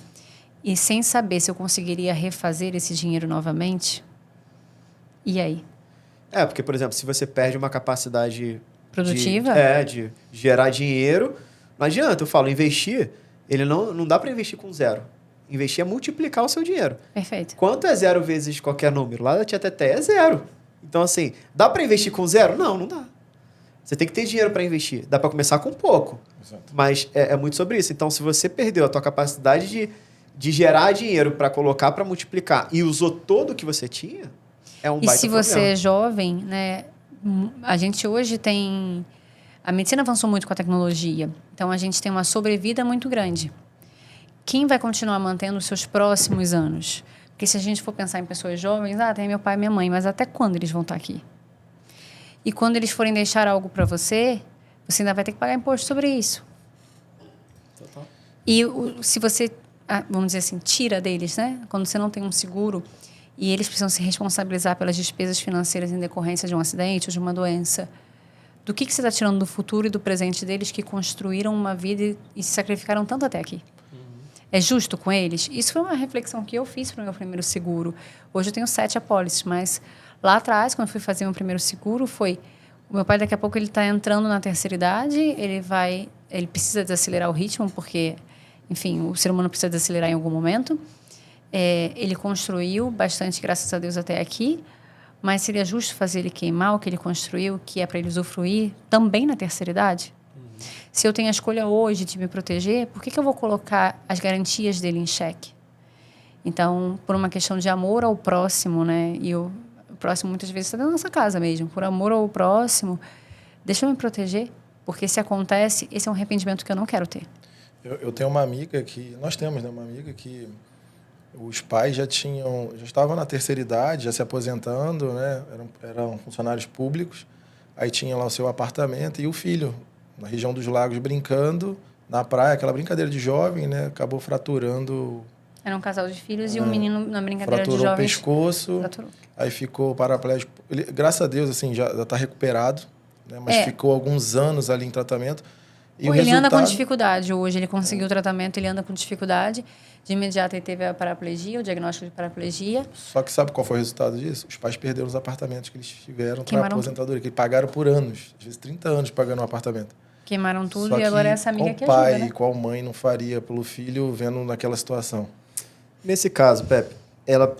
Speaker 3: e sem saber se eu conseguiria refazer esse dinheiro novamente, e aí?
Speaker 1: Porque, por exemplo, se você perde uma capacidade
Speaker 3: produtiva,
Speaker 1: de gerar dinheiro, não adianta, eu falo, investir, ele não dá para investir com zero. Investir é multiplicar o seu dinheiro.
Speaker 3: Perfeito.
Speaker 1: Quanto é zero vezes qualquer número? Lá da Tietê é zero. Então, assim, dá para investir com zero? Não dá. Você tem que ter dinheiro para investir. Dá para começar com pouco. Exato. Mas é muito sobre isso. Então, se você perdeu a tua capacidade de gerar dinheiro para colocar, para multiplicar, e usou todo o que você tinha, é um baita problema.
Speaker 3: E se você é jovem, né? A gente hoje tem... A medicina avançou muito com a tecnologia. Então, a gente tem uma sobrevida muito grande. Quem vai continuar mantendo os seus próximos anos? Porque se a gente for pensar em pessoas jovens, tem meu pai e minha mãe, mas até quando eles vão estar aqui? E quando eles forem deixar algo para você, você ainda vai ter que pagar imposto sobre isso.
Speaker 1: Total.
Speaker 3: E se você, vamos dizer assim, tira deles, né? Quando você não tem um seguro e eles precisam se responsabilizar pelas despesas financeiras em decorrência de um acidente ou de uma doença, do que você está tirando do futuro e do presente deles que construíram uma vida e se sacrificaram tanto até aqui? É justo com eles? Isso foi uma reflexão que eu fiz para o meu primeiro seguro. Hoje eu tenho 7 apólices, mas lá atrás, quando eu fui fazer meu primeiro seguro, foi... O meu pai, daqui a pouco, ele está entrando na terceira idade, ele precisa desacelerar o ritmo, porque, enfim, o ser humano precisa desacelerar em algum momento. Ele construiu bastante, graças a Deus, até aqui, mas seria justo fazer ele queimar o que ele construiu, que é para ele usufruir também na terceira idade? Se eu tenho a escolha hoje de me proteger, por que eu vou colocar as garantias dele em xeque? Então, por uma questão de amor ao próximo, né? E o próximo muitas vezes está dentro da nossa casa mesmo. Por amor ao próximo, deixa eu me proteger, porque se acontece, esse é um arrependimento que eu não quero ter.
Speaker 2: Eu tenho uma amiga que... Nós temos, né? Uma amiga que os pais já estavam na terceira idade, já se aposentando, né? Eram funcionários públicos. Aí tinha lá o seu apartamento e o filho... na região dos lagos, brincando na praia, aquela brincadeira de jovem, né? Acabou fraturando...
Speaker 3: Era um casal de filhos e um menino na brincadeira de jovens.
Speaker 2: Fraturou o pescoço, aí ficou paraplégico. Ele, graças a Deus, assim, já está recuperado, né? Mas ficou alguns anos ali em tratamento. E
Speaker 3: ele anda com dificuldade hoje, ele conseguiu o tratamento, ele anda com dificuldade. De imediato ele teve a paraplegia, o diagnóstico de paraplegia.
Speaker 2: Só que sabe qual foi o resultado disso? Os pais perderam os apartamentos que eles tiveram para aposentadoria, que pagaram por anos, às vezes 30 anos pagando um apartamento.
Speaker 3: Queimaram tudo.
Speaker 2: Só
Speaker 3: e agora é essa amiga que
Speaker 2: ajuda,
Speaker 3: né?
Speaker 2: Qual pai, qual mãe não faria pelo filho vendo naquela situação?
Speaker 1: Nesse caso, Pepe,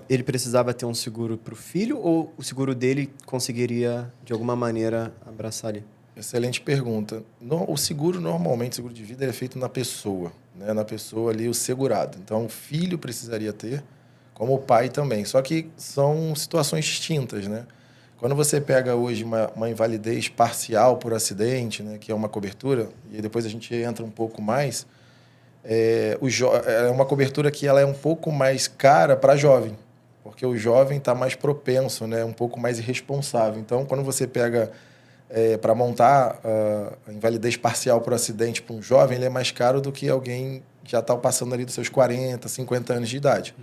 Speaker 1: ele precisava ter um seguro para o filho ou o seguro dele conseguiria, de alguma maneira, abraçar ali?
Speaker 2: Excelente pergunta. O seguro, normalmente, o seguro de vida é feito na pessoa, né? Na pessoa ali, o segurado. Então, o filho precisaria ter, como o pai também. Só que são situações distintas, né? Quando você pega hoje uma invalidez parcial por acidente, né, que é uma cobertura, e depois a gente entra um pouco mais, é uma cobertura que ela é um pouco mais cara para jovem, porque o jovem está mais propenso, né, um pouco mais irresponsável. Então, quando você pega para montar a invalidez parcial por acidente para um jovem, ele é mais caro do que alguém que já está passando ali dos seus 40, 50 anos de idade.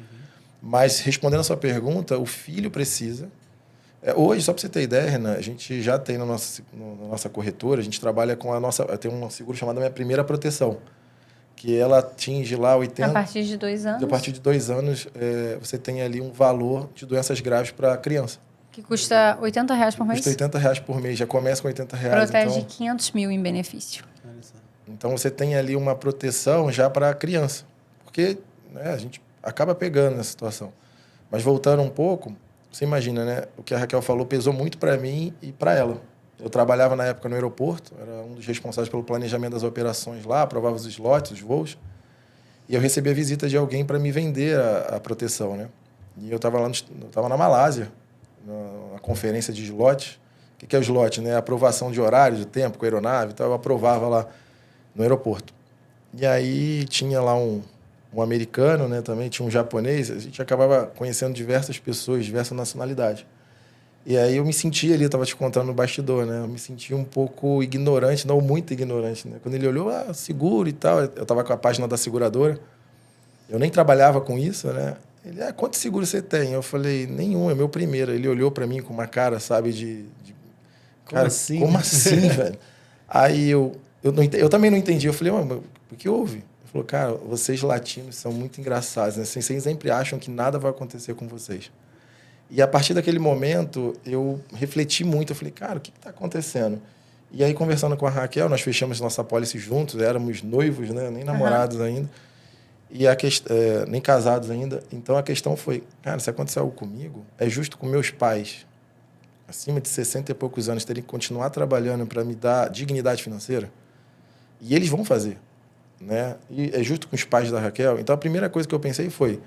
Speaker 2: Mas, respondendo a sua pergunta, o filho precisa. Hoje, só para você ter ideia, Renan, a gente já tem na nossa corretora, a gente trabalha com tem um seguro chamado Minha Primeira Proteção, que ela atinge lá 80...
Speaker 3: A partir de 2 anos?
Speaker 2: A partir de 2 anos, você tem ali um valor de doenças graves para a criança.
Speaker 3: Que custa R$80 por mês?
Speaker 2: Custa R$80 por mês, já começa com R$80.
Speaker 3: Protege então, 500 mil em benefício.
Speaker 2: Então, você tem ali uma proteção já para a criança. Porque, né, a gente acaba pegando nessa situação. Mas voltando um pouco, você imagina, né? O que a Raquel falou pesou muito para mim e para ela. Eu trabalhava na época no aeroporto, era um dos responsáveis pelo planejamento das operações lá, aprovava os slots, os voos. E eu recebi a visita de alguém para me vender a proteção, né? E eu estava na Malásia, na conferência de slot. O que é o slot, né? A aprovação de horário, de tempo, com a aeronave e tal. Eu aprovava lá no aeroporto. E aí tinha lá um americano, né? Também tinha um japonês. A gente acabava conhecendo diversas pessoas, diversas nacionalidades. E aí eu me sentia ali, eu estava te contando no bastidor, né? Eu me sentia um pouco ignorante, não muito ignorante, né? Quando ele olhou, seguro e tal, eu estava com a página da seguradora. Eu nem trabalhava com isso, né? Ele, quanto seguro você tem? Eu falei, nenhum, é meu primeiro. Ele olhou para mim com uma cara, sabe,
Speaker 1: Como assim?
Speaker 2: Como assim, velho? Aí eu também não entendi. Eu falei, mas o que houve? Ele falou, cara, vocês latinos são muito engraçados, né? Vocês sempre acham que nada vai acontecer com vocês. E a partir daquele momento, eu refleti muito. Eu falei, cara, o que está acontecendo? E aí, conversando com a Raquel, nós fechamos nossa pólice juntos, éramos noivos, né? Nem namorados ainda. E nem casados ainda. Então, a questão foi, cara, se acontecer algo comigo, é justo com meus pais, acima de 60 e poucos anos, terem que continuar trabalhando para me dar dignidade financeira? E eles vão fazer, né? E é justo com os pais da Raquel. Então, a primeira coisa que eu pensei foi,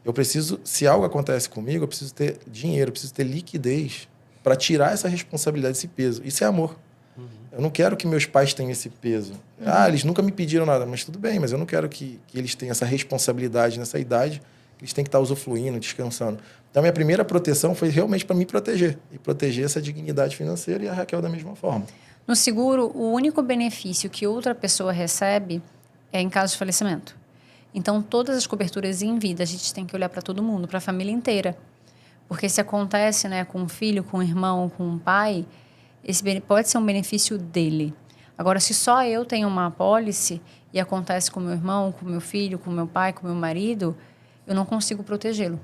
Speaker 2: eu preciso, se algo acontece comigo, eu preciso ter dinheiro, eu preciso ter liquidez para tirar essa responsabilidade, esse peso. Isso é amor. Eu não quero que meus pais tenham esse peso. Eles nunca me pediram nada, mas tudo bem, mas eu não quero que eles tenham essa responsabilidade nessa idade, que eles têm que estar usufruindo, descansando. Então, a minha primeira proteção foi realmente para me proteger, e proteger essa dignidade financeira, e a Raquel da mesma forma.
Speaker 3: No seguro, o único benefício que outra pessoa recebe é em caso de falecimento. Então, todas as coberturas em vida, a gente tem que olhar para todo mundo, para a família inteira. Porque se acontece, né, com um filho, com um irmão, com um pai, pode ser um benefício dele. Agora, se só eu tenho uma apólice e acontece com meu irmão, com meu filho, com meu pai, com meu marido, eu não consigo protegê-lo.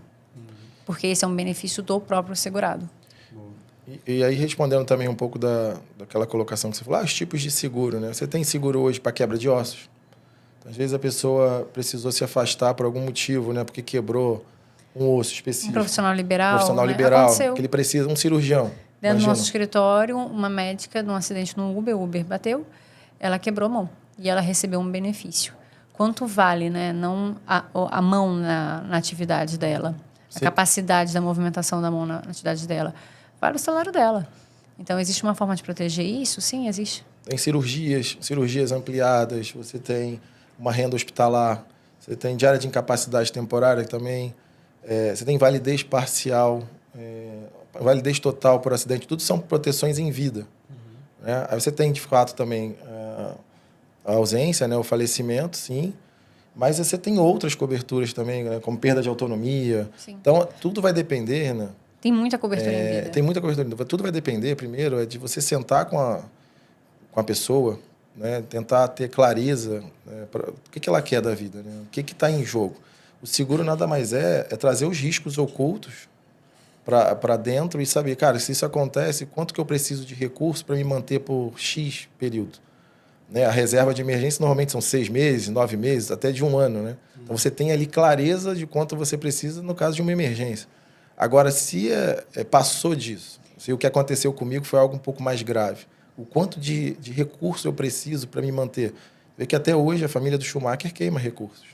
Speaker 3: Porque esse é um benefício do próprio segurado.
Speaker 2: E aí, respondendo também um pouco daquela colocação que você falou, os tipos de seguro, né? Você tem seguro hoje para quebra de ossos. Então, às vezes a pessoa precisou se afastar por algum motivo, né? Porque quebrou um osso específico.
Speaker 3: Um profissional liberal.
Speaker 2: Profissional liberal, que ele precisa, um cirurgião.
Speaker 3: Dentro do nosso escritório, uma médica, num acidente no Uber bateu, ela quebrou a mão e ela recebeu um benefício. Quanto vale, né? Não a mão na atividade dela, a capacidade da movimentação da mão na atividade dela, vale o salário dela. Então, existe uma forma de proteger isso? Sim, existe.
Speaker 2: Tem cirurgias ampliadas, você tem uma renda hospitalar, você tem diária de incapacidade temporária também, você tem validez parcial, validez total por acidente, tudo são proteções em vida. Né? Aí você tem, de fato, também a ausência, né? O falecimento, sim, mas você tem outras coberturas também, né? Como perda de autonomia.
Speaker 3: Sim.
Speaker 2: Então, tudo vai depender, né?
Speaker 3: Tem muita cobertura em vida.
Speaker 2: Tem muita cobertura em vida. Tudo vai depender, primeiro, de você sentar com a pessoa, né? Tentar ter clareza, né? O que ela quer da vida, né? O que está em jogo. O seguro nada mais é trazer os riscos ocultos para dentro e saber, cara, se isso acontece, quanto que eu preciso de recurso para me manter por X período. Né? A reserva de emergência normalmente são 6 meses, 9 meses, até de 1 ano. Né? Então, você tem ali clareza de quanto você precisa no caso de uma emergência. Agora, se passou disso, se o que aconteceu comigo foi algo um pouco mais grave, o quanto de recurso eu preciso para me manter? Vê que até hoje a família do Schumacher queima recursos,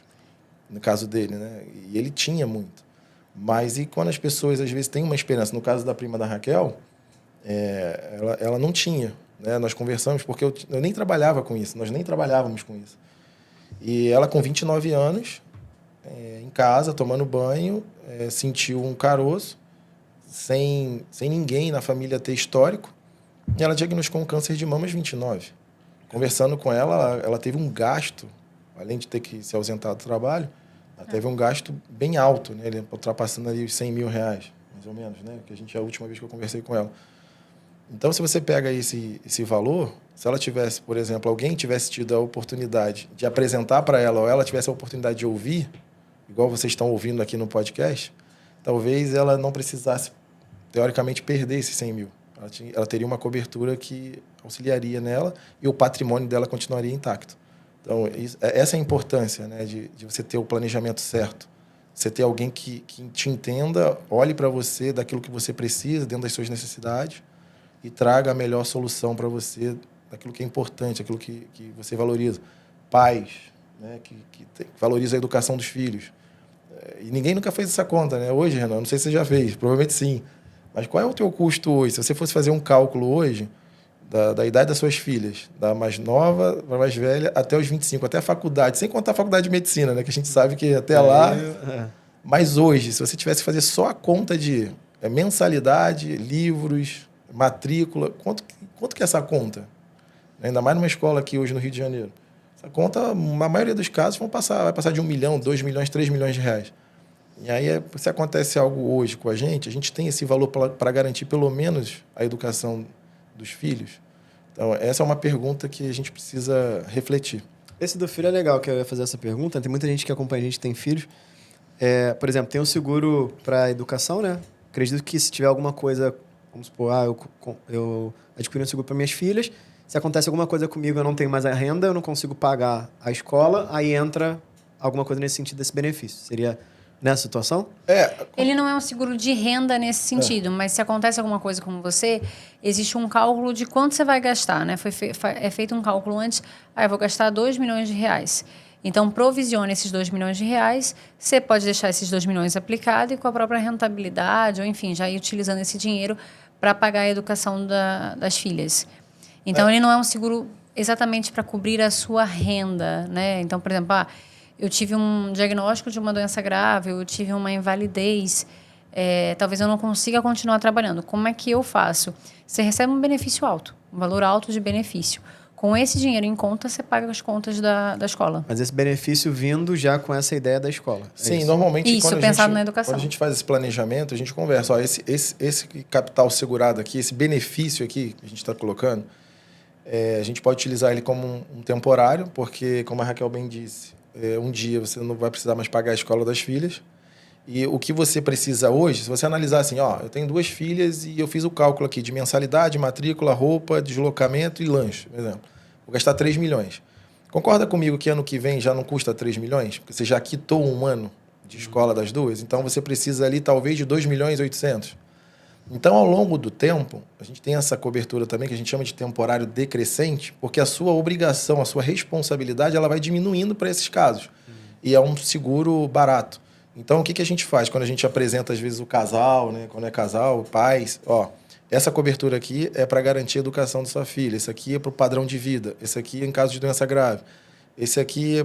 Speaker 2: no caso dele, né? E ele tinha muito. Mas e quando as pessoas, às vezes, têm uma esperança? No caso da prima da Raquel, ela não tinha, né? Nós conversamos porque eu nem trabalhava com isso, nós nem trabalhávamos com isso. E ela, com 29 anos, em casa, tomando banho, sentiu um caroço, sem ninguém na família ter histórico, e ela diagnosticou um câncer de mama aos 29. Conversando com ela teve um gasto, além de ter que se ausentar do trabalho, ela teve um gasto bem alto, né? Ele ultrapassando ali os R$100 mil, mais ou menos, né? Que é a última vez que eu conversei com ela. Então, se você pega esse valor, se ela tivesse, por exemplo, alguém tivesse tido a oportunidade de apresentar para ela, ou ela tivesse a oportunidade de ouvir, igual vocês estão ouvindo aqui no podcast, talvez ela não precisasse, teoricamente, perder esses 100 mil. Ela teria uma cobertura que auxiliaria nela e o patrimônio dela continuaria intacto. Então, essa é a importância, né, de você ter o planejamento certo. Você ter alguém que te entenda, olhe para você daquilo que você precisa, dentro das suas necessidades, e traga a melhor solução para você daquilo que é importante, aquilo que você valoriza. Pais, né, que valorizam a educação dos filhos. E ninguém nunca fez essa conta, né? Hoje, Renan, não sei se você já fez, provavelmente sim. Mas qual é o teu custo hoje? Se você fosse fazer um cálculo hoje da idade das suas filhas, da mais nova para a mais velha, até os 25, até a faculdade, sem contar a faculdade de medicina, né? Que a gente sabe que até lá... Mas hoje, se você tivesse que fazer só a conta de mensalidade, livros, matrícula, quanto que é essa conta? Ainda mais numa escola aqui hoje no Rio de Janeiro. Essa conta, na maioria dos casos, vai passar de 1 milhão, 2 milhões, 3 milhões de reais. E aí, se acontece algo hoje com a gente tem esse valor para garantir pelo menos a educação dos filhos. Então, essa é uma pergunta que a gente precisa refletir.
Speaker 1: Esse do filho é legal, que eu ia fazer essa pergunta. Tem muita gente que acompanha a gente que tem filhos. Por exemplo, tem um seguro para educação, né? Acredito que se tiver alguma coisa, vamos supor, eu adquiri um seguro para minhas filhas, se acontece alguma coisa comigo, eu não tenho mais a renda, eu não consigo pagar a escola, aí entra alguma coisa nesse sentido desse benefício. Seria nessa situação?
Speaker 3: Ele não é um seguro de renda nesse sentido, mas se acontece alguma coisa com você, existe um cálculo de quanto você vai gastar, né? É feito um cálculo antes, eu vou gastar 2 milhões de reais. Então, provisione esses 2 milhões de reais, você pode deixar esses 2 milhões aplicado e com a própria rentabilidade, ou enfim, já ir utilizando esse dinheiro para pagar a educação das filhas. Então, ele não é um seguro exatamente para cobrir a sua renda, né? Então, por exemplo, eu tive um diagnóstico de uma doença grave, eu tive uma invalidez, talvez eu não consiga continuar trabalhando. Como é que eu faço? Você recebe um benefício alto, um valor alto de benefício. Com esse dinheiro em conta, você paga as contas da escola.
Speaker 1: Mas esse benefício vindo já com essa ideia da escola.
Speaker 2: Sim, normalmente...
Speaker 3: Isso, pensado na educação.
Speaker 2: Quando a gente faz esse planejamento, a gente conversa. Esse capital segurado aqui, esse benefício aqui que a gente está colocando, a gente pode utilizar ele como um temporário, porque, como a Raquel bem disse, um dia você não vai precisar mais pagar a escola das filhas. E o que você precisa hoje, se você analisar assim, eu tenho 2 filhas e eu fiz o cálculo aqui de mensalidade, matrícula, roupa, deslocamento e lanche, por exemplo. Vou gastar 3 milhões. Concorda comigo que ano que vem já não custa 3 milhões? Porque você já quitou um ano de escola das duas, então você precisa ali talvez de 2 milhões e 800. Então, ao longo do tempo, a gente tem essa cobertura também que a gente chama de temporário decrescente, porque a sua obrigação, a sua responsabilidade, ela vai diminuindo para esses casos. E é um seguro barato. Então, o que a gente faz quando a gente apresenta, às vezes, o casal, né? Quando é casal, pais, essa cobertura aqui é para garantir a educação da sua filha, esse aqui é para o padrão de vida, esse aqui é em caso de doença grave, esse aqui é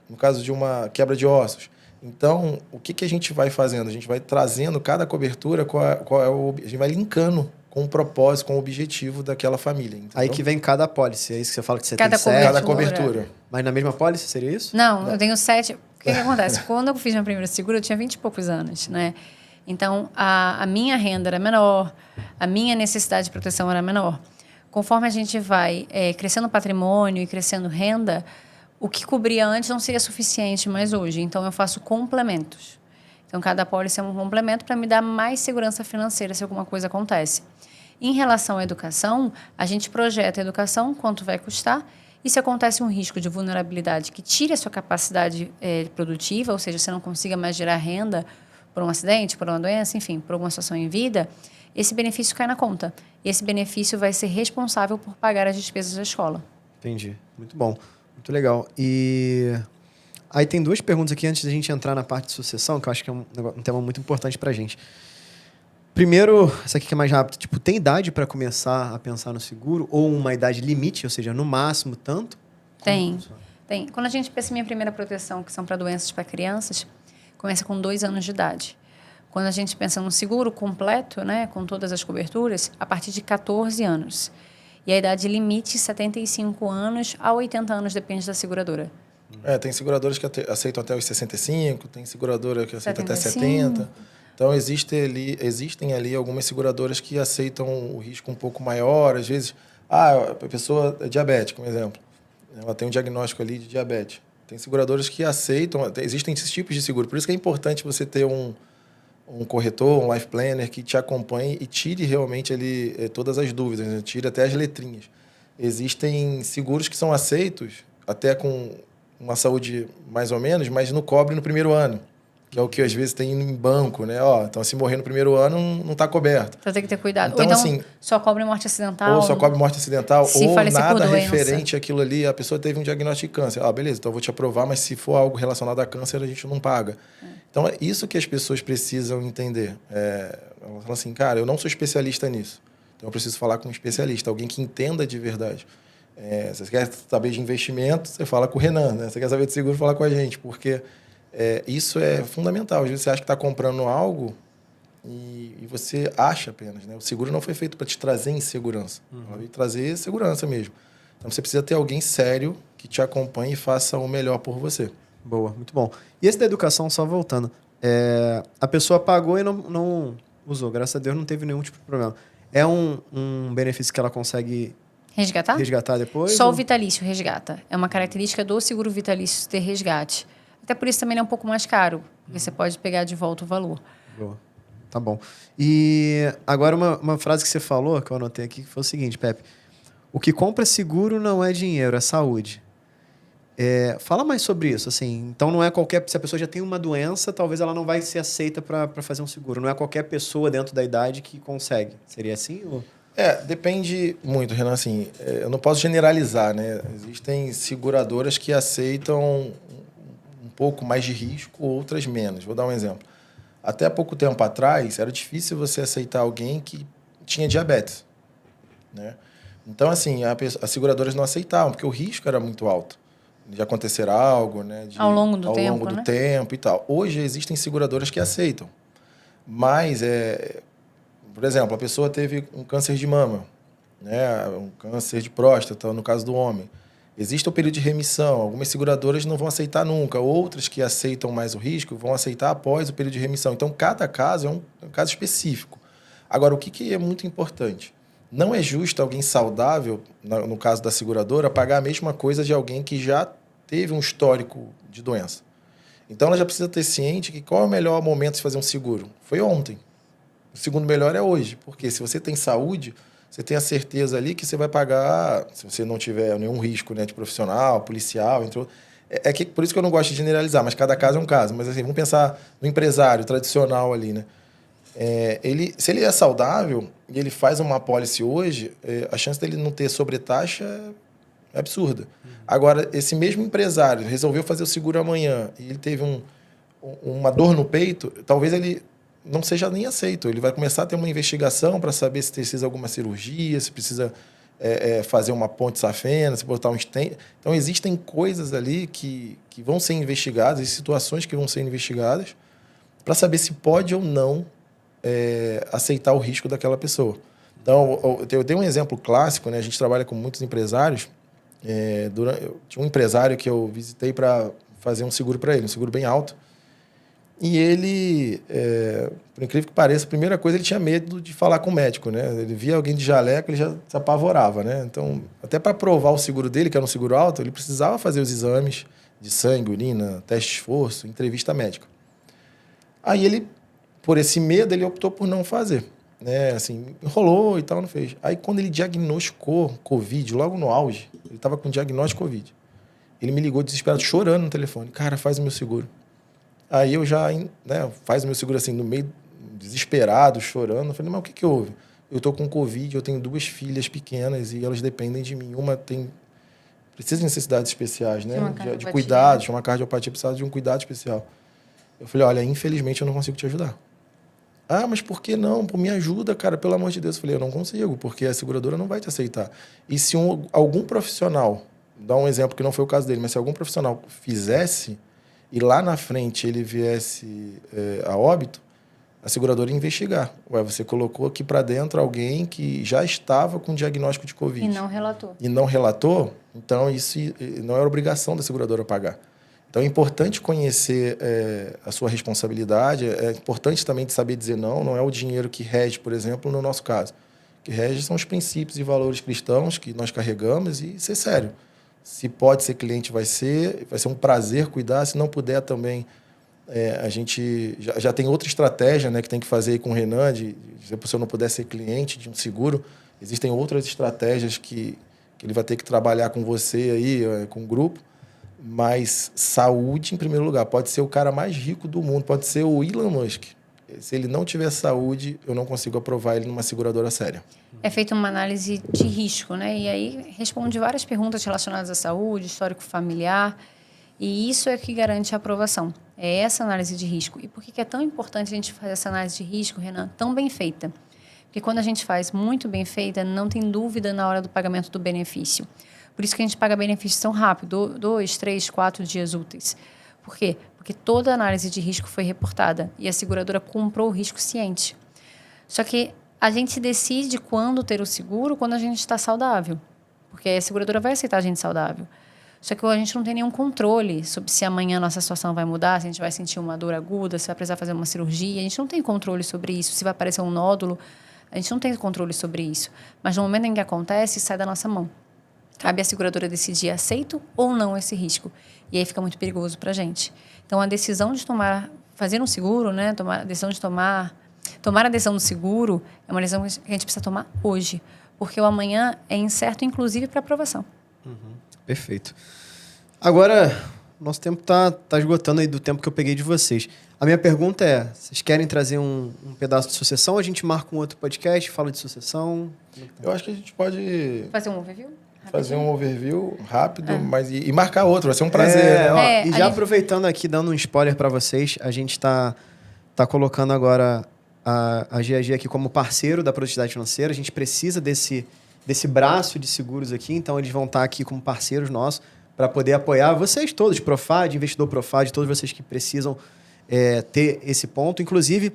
Speaker 2: no caso de uma quebra de ossos. Então, o que a gente vai fazendo? A gente vai trazendo cada cobertura, a gente vai linkando com o propósito, com o objetivo daquela família. Entendeu?
Speaker 1: Aí que vem cada apólice, é isso que você fala que você
Speaker 3: cada
Speaker 1: tem 7?
Speaker 2: Cada cobertura.
Speaker 1: Mas na mesma apólice seria isso?
Speaker 3: Não, eu tenho 7. O que acontece? Quando eu fiz meu primeiro seguro, eu tinha 20 e poucos anos, né? Então, a minha renda era menor, a minha necessidade de proteção era menor. Conforme a gente vai crescendo patrimônio e crescendo renda, o que cobria antes não seria suficiente mais hoje. Então, eu faço complementos. Então, cada apólice é um complemento para me dar mais segurança financeira se alguma coisa acontece. Em relação à educação, a gente projeta a educação, quanto vai custar, e se acontece um risco de vulnerabilidade que tire a sua capacidade produtiva, ou seja, você não consiga mais gerar renda por um acidente, por uma doença, enfim, por alguma situação em vida, esse benefício cai na conta. E esse benefício vai ser responsável por pagar as despesas da escola.
Speaker 1: Entendi. Muito bom. Muito legal. E aí tem 2 perguntas aqui antes da gente entrar na parte de sucessão, que eu acho que é um tema muito importante para a gente. Primeiro, essa aqui que é mais rápido. Tipo, tem idade para começar a pensar no seguro? Ou uma idade limite, ou seja, no máximo tanto?
Speaker 3: Tem. Quando a gente pensa em minha primeira proteção, que são para doenças para crianças, começa com 2 anos de idade. Quando a gente pensa no seguro completo, né, com todas as coberturas, a partir de 14 anos. E a idade limite, 75 anos a 80 anos, depende da seguradora.
Speaker 2: Tem seguradoras que aceitam até os 65, tem seguradora que aceita até
Speaker 3: 75.
Speaker 2: 70. Então, existem ali algumas seguradoras que aceitam o risco um pouco maior. Às vezes, a pessoa é diabética, um exemplo. Ela tem um diagnóstico ali de diabetes. Tem seguradoras que aceitam, existem esses tipos de seguro. Por isso que é importante você ter um corretor, um life planner que te acompanhe e tire realmente ali todas as dúvidas, né? Tire até as letrinhas. Existem seguros que são aceitos até com uma saúde mais ou menos, mas não cobre no primeiro ano, que é o que às vezes tem em banco, né? Então, se morrer no primeiro ano, não está coberto.
Speaker 3: Então, tem que ter cuidado.
Speaker 2: Então,
Speaker 3: Ou então,
Speaker 2: assim,
Speaker 3: só cobre morte acidental.
Speaker 2: Ou só cobre morte acidental,
Speaker 3: se
Speaker 2: ou
Speaker 3: falecer por
Speaker 2: nada
Speaker 3: doença.
Speaker 2: referente àquilo ali. A pessoa teve um diagnóstico de câncer. Beleza, então eu vou te aprovar, mas se for algo relacionado a câncer, a gente não paga. Então, é isso que as pessoas precisam entender. Elas falam assim, cara, eu não sou especialista nisso. Então, eu preciso falar com um especialista, alguém que entenda de verdade. Você quer saber de investimento, você fala com o Renan, né? Você quer saber de seguro, fala com a gente, porque isso é fundamental. Às vezes você acha que está comprando algo e você acha apenas, né? O seguro não foi feito para te trazer insegurança, para te trazer segurança mesmo. Então você precisa ter alguém sério que te acompanhe e faça o melhor por você.
Speaker 1: Boa, muito bom. E esse da educação, só voltando, a pessoa pagou e não usou, graças a Deus não teve nenhum tipo de problema. É um benefício que ela consegue resgatar depois?
Speaker 3: Só o vitalício resgata. É uma característica do seguro vitalício ter resgate. Até por isso também ele é um pouco mais caro, porque você pode pegar de volta o valor.
Speaker 1: Boa. Tá bom. E agora uma frase que você falou, que eu anotei aqui, que foi o seguinte, Pepe. O que compra seguro não é dinheiro, é saúde. Fala mais sobre isso. Assim, então, não é qualquer... Se a pessoa já tem uma doença, talvez ela não vai ser aceita para fazer um seguro. Não é qualquer pessoa dentro da idade que consegue. Seria assim? Ou...
Speaker 2: Depende muito, Renan. Assim, eu não posso generalizar, né? Existem seguradoras que aceitam um pouco mais de risco, outras menos. Vou dar um exemplo. Até pouco tempo atrás, era difícil você aceitar alguém que tinha diabetes, né? Então, assim, as seguradoras não aceitavam, porque o risco era muito alto de acontecer algo, né?
Speaker 3: Ao longo do
Speaker 2: tempo e tal. Hoje, existem seguradoras que aceitam. Mas, por exemplo, a pessoa teve um câncer de mama, né? Um câncer de próstata, no caso do homem. Existe o período de remissão. Algumas seguradoras não vão aceitar nunca. Outras que aceitam mais o risco vão aceitar após o período de remissão. Então, cada caso é um caso específico. Agora, o que é muito importante? Não é justo alguém saudável, no caso da seguradora, pagar a mesma coisa de alguém que já teve um histórico de doença. Então, ela já precisa ter ciente que qual é o melhor momento de fazer um seguro? Foi ontem. O segundo melhor é hoje. Porque se você tem saúde... Você tem a certeza ali que você vai pagar, se você não tiver nenhum risco, né, de profissional, policial, entre outros. Por isso que eu não gosto de generalizar, mas cada caso é um caso. Mas assim, vamos pensar no empresário tradicional ali, né? Se ele é saudável e ele faz uma apólice hoje, a chance dele não ter sobretaxa é absurda. Agora, esse mesmo empresário resolveu fazer o seguro amanhã e ele teve uma dor no peito, talvez ele não seja nem aceito. Ele vai começar a ter uma investigação para saber se precisa alguma cirurgia, se precisa fazer uma ponte safena, se botar um stent. Então, existem coisas ali que vão ser investigadas, e situações que vão ser investigadas para saber se pode ou não aceitar o risco daquela pessoa. Então, eu tenho um exemplo clássico, né? A gente trabalha com muitos empresários. Tinha um empresário que eu visitei para fazer um seguro para ele, um seguro bem alto. E ele, por incrível que pareça, a primeira coisa, ele tinha medo de falar com o médico, né? Ele via alguém de jaleco, ele já se apavorava, né? Então, até para provar o seguro dele, que era um seguro alto, ele precisava fazer os exames de sangue, urina, teste de esforço, entrevista médica. Aí ele, por esse medo, ele optou por não fazer, né? Assim, enrolou e tal, não fez. Aí, quando ele diagnosticou Covid, logo no auge, ele estava com diagnóstico Covid. Ele me ligou desesperado, chorando no telefone. Cara, faz o meu seguro. Aí eu já, né, faz o meu seguro assim, no meio, desesperado, chorando. Eu falei, mas o que houve? Eu estou com Covid, eu tenho 2 filhas pequenas e elas dependem de mim. Uma precisa de necessidades especiais, né? De cuidados, uma cardiopatia, precisa de um cuidado especial. Eu falei, olha, infelizmente eu não consigo te ajudar. Ah, mas por que não? Pô, me ajuda, cara, pelo amor de Deus. Eu falei, eu não consigo, porque a seguradora não vai te aceitar. E se algum profissional, dá um exemplo que não foi o caso dele, mas se algum profissional fizesse e lá na frente ele viesse a óbito, a seguradora ia investigar. Ué, você colocou aqui para dentro alguém que já estava com diagnóstico de Covid.
Speaker 3: E não relatou.
Speaker 2: E não relatou, então isso não era obrigação da seguradora pagar. Então é importante conhecer a sua responsabilidade, é importante também de saber dizer não é o dinheiro que rege, por exemplo, no nosso caso. O que rege são os princípios e valores cristãos que nós carregamos e ser sério. Se pode ser cliente, vai ser um prazer cuidar, se não puder também, a gente já tem outra estratégia, né, que tem que fazer aí com o Renan, se a pessoa não puder ser cliente de um seguro, existem outras estratégias que ele vai ter que trabalhar com você aí, com o grupo. Mas saúde em primeiro lugar. Pode ser o cara mais rico do mundo, pode ser o Elon Musk. Se ele não tiver saúde, eu não consigo aprovar ele numa seguradora séria.
Speaker 3: É feita uma análise de risco, né? E aí responde várias perguntas relacionadas à saúde, histórico familiar. E isso é que garante a aprovação. É essa análise de risco. E por que é tão importante a gente fazer essa análise de risco, Renan, tão bem feita? Porque quando a gente faz muito bem feita, não tem dúvida na hora do pagamento do benefício. Por isso que a gente paga benefícios tão rápido, 2, 3, 4 dias úteis. Por quê? Porque toda a análise de risco foi reportada e a seguradora comprou o risco ciente. Só que a gente decide quando ter o seguro quando a gente está saudável. Porque a seguradora vai aceitar a gente saudável. Só que a gente não tem nenhum controle sobre se amanhã a nossa situação vai mudar, se a gente vai sentir uma dor aguda, se vai precisar fazer uma cirurgia. A gente não tem controle sobre isso. Se vai aparecer um nódulo, a gente não tem controle sobre isso. Mas no momento em que acontece, sai da nossa mão. Cabe à seguradora decidir aceito ou não esse risco. E aí fica muito perigoso para a gente. Então, a decisão de fazer um seguro, né? Tomar a decisão do seguro é uma decisão que a gente precisa tomar hoje. Porque o amanhã é incerto, inclusive, para aprovação.
Speaker 1: Perfeito. Agora, nosso tempo tá esgotando aí do tempo que eu peguei de vocês. A minha pergunta é, vocês querem trazer um pedaço de sucessão? A gente marca um outro podcast, fala de sucessão?
Speaker 2: Eu acho que a gente pode
Speaker 3: Fazer um overview?
Speaker 2: fazer um overview rápido, mas e marcar outro, vai ser um prazer.
Speaker 1: E já aproveitando aqui, dando um spoiler para vocês, a gente tá colocando agora a GAG aqui como parceiro da Produtividade Financeira. A gente precisa desse braço de seguros aqui, então eles vão estar aqui como parceiros nossos para poder apoiar vocês todos, Profad, investidor Profad, todos vocês que precisam ter esse ponto. Inclusive,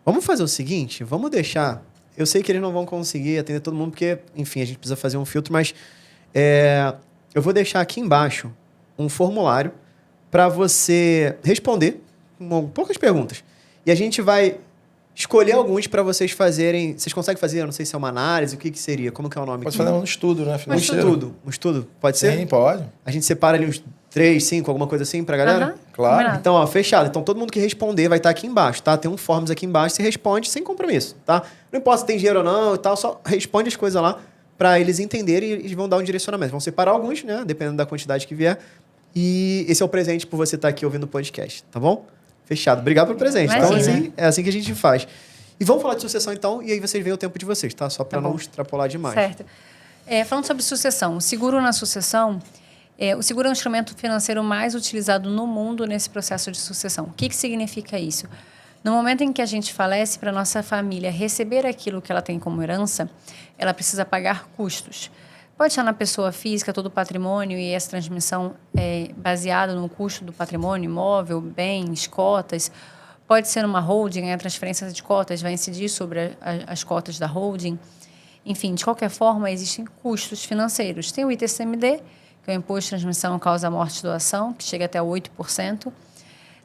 Speaker 1: vamos fazer o seguinte, vamos deixar... Eu sei que eles não vão conseguir atender todo mundo, porque, enfim, a gente precisa fazer um filtro, mas eu vou deixar aqui embaixo um formulário para você responder com poucas perguntas. E a gente vai escolher alguns para vocês fazerem... Vocês conseguem fazer? Eu não sei se é uma análise, o que seria? Como que é o nome?
Speaker 2: Pode fazer um estudo, né?
Speaker 1: Um estudo, pode ser?
Speaker 2: Sim, pode.
Speaker 1: A gente separa ali uns 3, 5, alguma coisa assim pra galera?
Speaker 2: Claro.
Speaker 3: Combinado.
Speaker 1: Então, ó, fechado. Então, todo mundo que responder vai estar aqui embaixo, tá? Tem um forms aqui embaixo, você responde sem compromisso, tá? Não importa se tem dinheiro ou não e tal, só responde as coisas lá para eles entenderem e eles vão dar um direcionamento. Vão separar alguns, né? Dependendo da quantidade que vier. E esse é o presente por você estar aqui ouvindo o podcast, tá bom? Fechado. Obrigado pelo presente. Então, assim, é assim que a gente faz. E vamos falar de sucessão, então, e aí vocês veem o tempo de vocês, tá? Só para não extrapolar demais.
Speaker 3: Certo. Falando sobre sucessão, o seguro na sucessão, o seguro é um instrumento financeiro mais utilizado no mundo nesse processo de sucessão. O que significa isso? No momento em que a gente falece, para a nossa família receber aquilo que ela tem como herança, ela precisa pagar custos. Pode estar na pessoa física, todo o patrimônio, e essa transmissão é baseada no custo do patrimônio, imóvel, bens, cotas. Pode ser numa holding, a transferência de cotas vai incidir sobre as cotas da holding. Enfim, de qualquer forma, existem custos financeiros. Tem o ITCMD, que é o Imposto de Transmissão Causa Morte e Doação, que chega até 8%.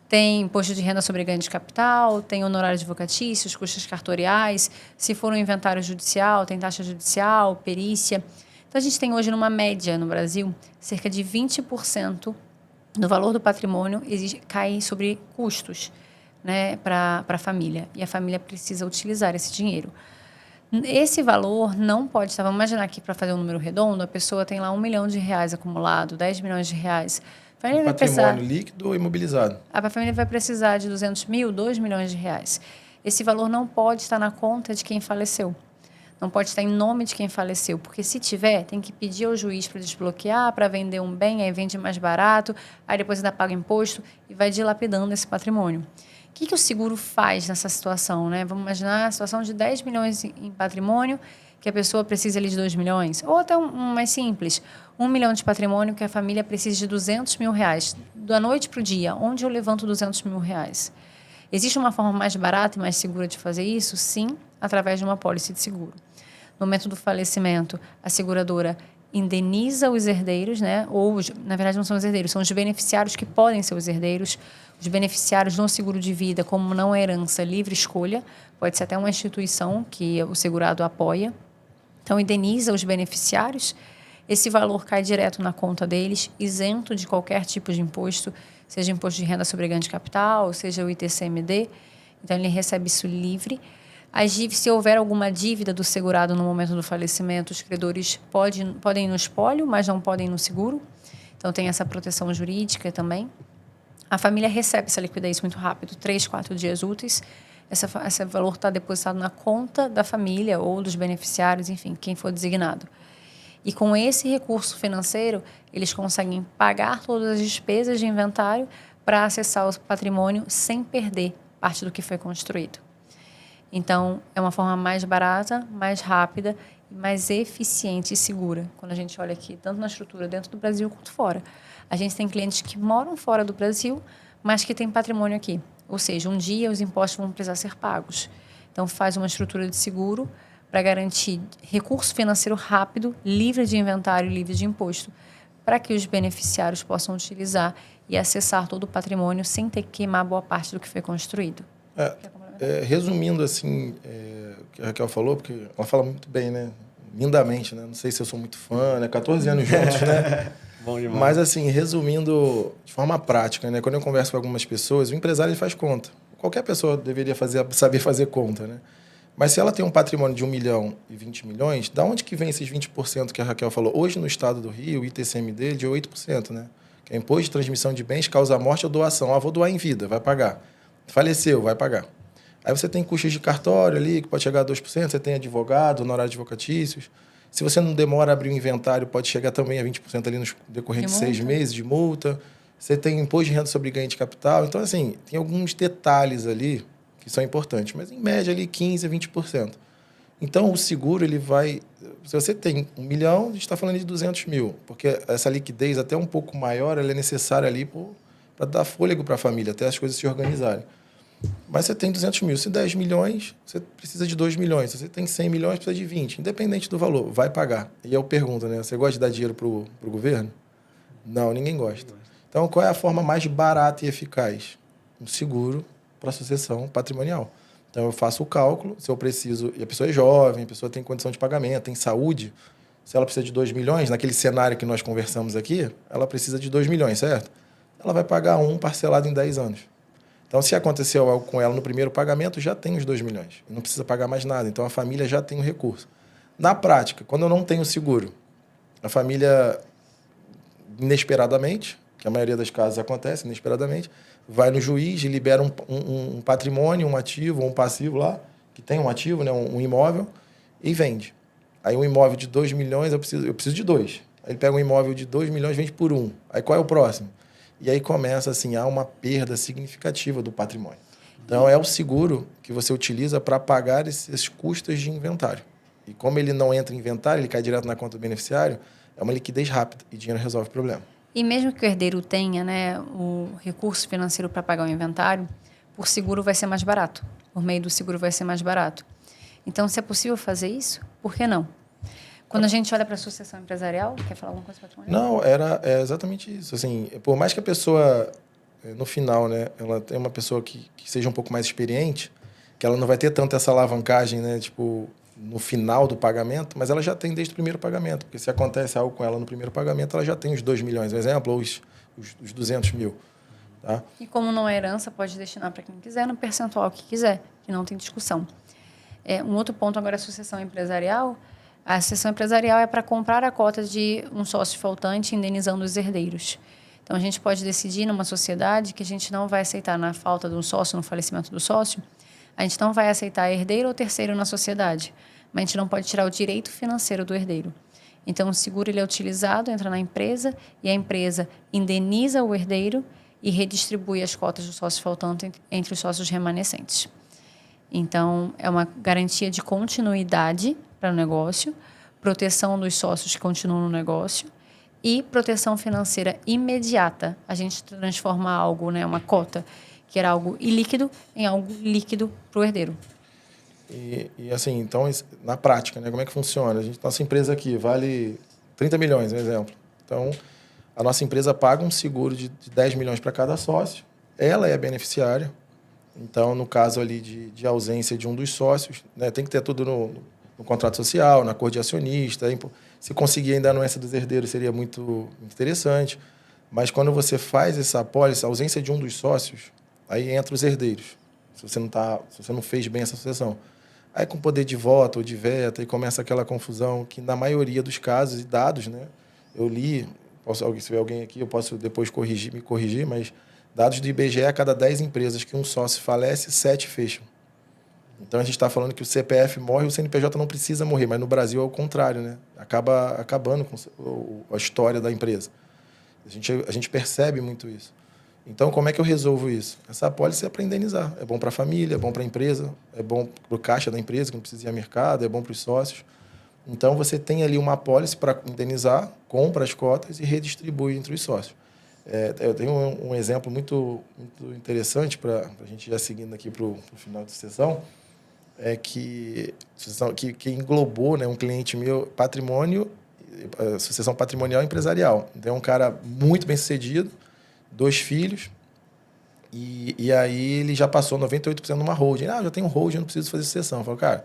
Speaker 3: Tem imposto de renda sobre ganho de capital, tem honorários advocatícios, custos cartoriais. Se for um inventário judicial, tem taxa judicial, perícia. Então, a gente tem hoje, numa média no Brasil, cerca de 20% do valor do patrimônio cai sobre custos, né, para a família. E a família precisa utilizar esse dinheiro. Esse valor não pode estar... Vamos imaginar aqui, para fazer um número redondo, a pessoa tem lá R$1 milhão acumulado, R$10 milhões. A família vai
Speaker 2: patrimônio líquido ou imobilizado?
Speaker 3: A família vai precisar de 200 mil, R$2 milhões. Esse valor não pode estar na conta de quem faleceu. Não pode estar em nome de quem faleceu, porque se tiver, tem que pedir ao juiz para desbloquear, para vender um bem, aí vende mais barato, aí depois ainda paga imposto e vai dilapidando esse patrimônio. O que o seguro faz nessa situação, né? Vamos imaginar a situação de 10 milhões em patrimônio, que a pessoa precisa ali de 2 milhões. Ou até um mais simples, 1 milhão de patrimônio, que a família precisa de 200 mil reais. Da noite para o dia, onde eu levanto 200 mil reais? Existe uma forma mais barata e mais segura de fazer isso? Sim, através de uma apólice de seguro. No momento do falecimento, a seguradora indeniza os herdeiros, né? Ou, na verdade, não são os herdeiros, são os beneficiários que podem ser os herdeiros. Os beneficiários no seguro de vida, como não é herança, livre escolha, pode ser até uma instituição que o segurado apoia. Então, indeniza os beneficiários. Esse valor cai direto na conta deles, isento de qualquer tipo de imposto, seja imposto de renda sobre ganho de capital, seja o ITCMD. Então, ele recebe isso livre. Se houver alguma dívida do segurado no momento do falecimento, os credores podem ir no espólio, mas não podem ir no seguro. Então, tem essa proteção jurídica também. A família recebe essa liquidez muito rápido, 3, 4 dias úteis. Esse valor está depositado na conta da família ou dos beneficiários, enfim, quem for designado. E com esse recurso financeiro, eles conseguem pagar todas as despesas de inventário para acessar o patrimônio sem perder parte do que foi construído. Então, é uma forma mais barata, mais rápida, mais eficiente e segura. Quando a gente olha aqui, tanto na estrutura dentro do Brasil quanto fora. A gente tem clientes que moram fora do Brasil, mas que têm patrimônio aqui. Ou seja, um dia os impostos vão precisar ser pagos. Então, faz uma estrutura de seguro para garantir recurso financeiro rápido, livre de inventário e livre de imposto, para que os beneficiários possam utilizar e acessar todo o patrimônio sem ter que queimar boa parte do que foi construído.
Speaker 2: Resumindo, assim, o que a Raquel falou, porque ela fala muito bem, né? Lindamente, né? Não sei se eu sou muito fã, né? 14 anos juntos, né?
Speaker 1: Bom demais.
Speaker 2: Mas, assim, resumindo de forma prática, né? Quando eu converso com algumas pessoas, o empresário ele faz conta. Qualquer pessoa deveria saber fazer conta, né? Mas se ela tem um patrimônio de 1 milhão e 20 milhões, da onde que vem esses 20% que a Raquel falou? Hoje, no estado do Rio, o ITCMD é de 8%, né? Que é imposto de transmissão de bens, causa morte ou doação. Vou doar em vida, vai pagar. Faleceu, vai pagar. Aí você tem custos de cartório ali, que pode chegar a 2%, você tem advogado, honorários advocatícios. Se você não demora a abrir o inventário, pode chegar também a 20% ali nos decorrentes de 6 meses de multa. Você tem imposto de renda sobre ganho de capital. Então, assim, tem alguns detalhes ali que são importantes, mas em média ali 15% a 20%. Então, o seguro, ele vai... Se você tem 1 milhão, a gente está falando de 200 mil, porque essa liquidez até um pouco maior, ela é necessária ali para dar fôlego para a família, até as coisas se organizarem. Mas você tem 200 mil. Se 10 milhões, você precisa de 2 milhões. Se você tem 100 milhões, precisa de 20. Independente do valor, vai pagar. E eu pergunto, né? Você gosta de dar dinheiro para o governo? Não, ninguém gosta. Então, qual é a forma mais barata e eficaz? Um seguro para sucessão patrimonial. Então, eu faço o cálculo, se eu preciso... E a pessoa é jovem, a pessoa tem condição de pagamento, tem saúde. Se ela precisa de 2 milhões, naquele cenário que nós conversamos aqui, ela precisa de 2 milhões, certo? Ela vai pagar um parcelado em 10 anos. Então, se aconteceu algo com ela no primeiro pagamento, já tem os 2 milhões. Não precisa pagar mais nada. Então, a família já tem o recurso. Na prática, quando eu não tenho seguro, a família, inesperadamente, que a maioria das casos acontece inesperadamente, vai no juiz e libera um patrimônio, um ativo ou um passivo lá, que tem um ativo, né, um imóvel, e vende. Aí um imóvel de 2 milhões, eu preciso de 2. Aí ele pega um imóvel de 2 milhões e vende por 1. Aí qual é o próximo? E aí começa, assim, há uma perda significativa do patrimônio. Então, é o seguro que você utiliza para pagar esses custos de inventário. E como ele não entra em inventário, ele cai direto na conta do beneficiário, é uma liquidez rápida e dinheiro resolve o problema.
Speaker 3: E mesmo que o herdeiro tenha, né, o recurso financeiro para pagar o inventário, por seguro vai ser mais barato. Por meio do seguro vai ser mais barato. Então, se é possível fazer isso, por que não? Quando a gente olha para a sucessão empresarial, quer falar alguma coisa patrimonial?
Speaker 2: Não, é exatamente isso. Assim, por mais que a pessoa, no final, né, ela tenha uma pessoa que seja um pouco mais experiente, que ela não vai ter tanto essa alavancagem, né, tipo, no final do pagamento, mas ela já tem desde o primeiro pagamento. Porque se acontece algo com ela no primeiro pagamento, ela já tem os 2 milhões, por exemplo, ou os 200 mil. Tá?
Speaker 3: E como não é herança, pode destinar para quem quiser, no percentual que quiser, que não tem discussão. Um outro ponto agora é a sucessão empresarial. A sucessão empresarial é para comprar a cota de um sócio faltante, indenizando os herdeiros. Então, a gente pode decidir numa sociedade que a gente não vai aceitar, na falta de um sócio, no falecimento do sócio, a gente não vai aceitar herdeiro ou terceiro na sociedade, mas a gente não pode tirar o direito financeiro do herdeiro. Então, o seguro ele é utilizado, entra na empresa e a empresa indeniza o herdeiro e redistribui as cotas do sócio faltante entre os sócios remanescentes. Então, é uma garantia de continuidade para o negócio, proteção dos sócios que continuam no negócio e proteção financeira imediata. A gente transforma algo, né, uma cota, que era algo ilíquido, em algo líquido para o herdeiro.
Speaker 2: E assim, então, na prática, né, como é que funciona? Nossa empresa aqui vale 30 milhões, um exemplo. Então, a nossa empresa paga um seguro de 10 milhões para cada sócio. Ela é a beneficiária. Então, no caso ali de ausência de um dos sócios, né, tem que ter tudo no contrato social, na cor de acionista. Se conseguir ainda a anuência dos herdeiros, seria muito interessante. Mas quando você faz essa apólice, a ausência de um dos sócios, aí entra os herdeiros. Se você não fez bem essa sucessão. Aí com poder de voto ou de veto, aí começa aquela confusão que na maioria dos casos e dados, né? Eu li, se tiver alguém aqui, eu posso depois me corrigir, mas dados do IBGE, a cada 10 empresas que um sócio falece, 7 fecham. Então a gente está falando que o CPF morre, o CNPJ não precisa morrer, mas no Brasil é o contrário, né? Acaba acabando com a história da empresa. A gente percebe muito isso. Então, como é que eu resolvo isso? Essa apólice é para indenizar. É bom para a família, é bom para a empresa, é bom para o caixa da empresa, que não precisa ir ao mercado, é bom para os sócios. Então, você tem ali uma apólice para indenizar, compra as cotas e redistribui entre os sócios. Eu tenho um exemplo muito interessante para a gente ir seguindo aqui para o final de sessão, que englobou, né, um cliente meu, sucessão patrimonial e empresarial. Então, é um cara muito bem-sucedido, 2 filhos, e aí ele já passou 98% numa holding. Já tenho um holding, eu não preciso fazer sucessão. Eu falo, cara,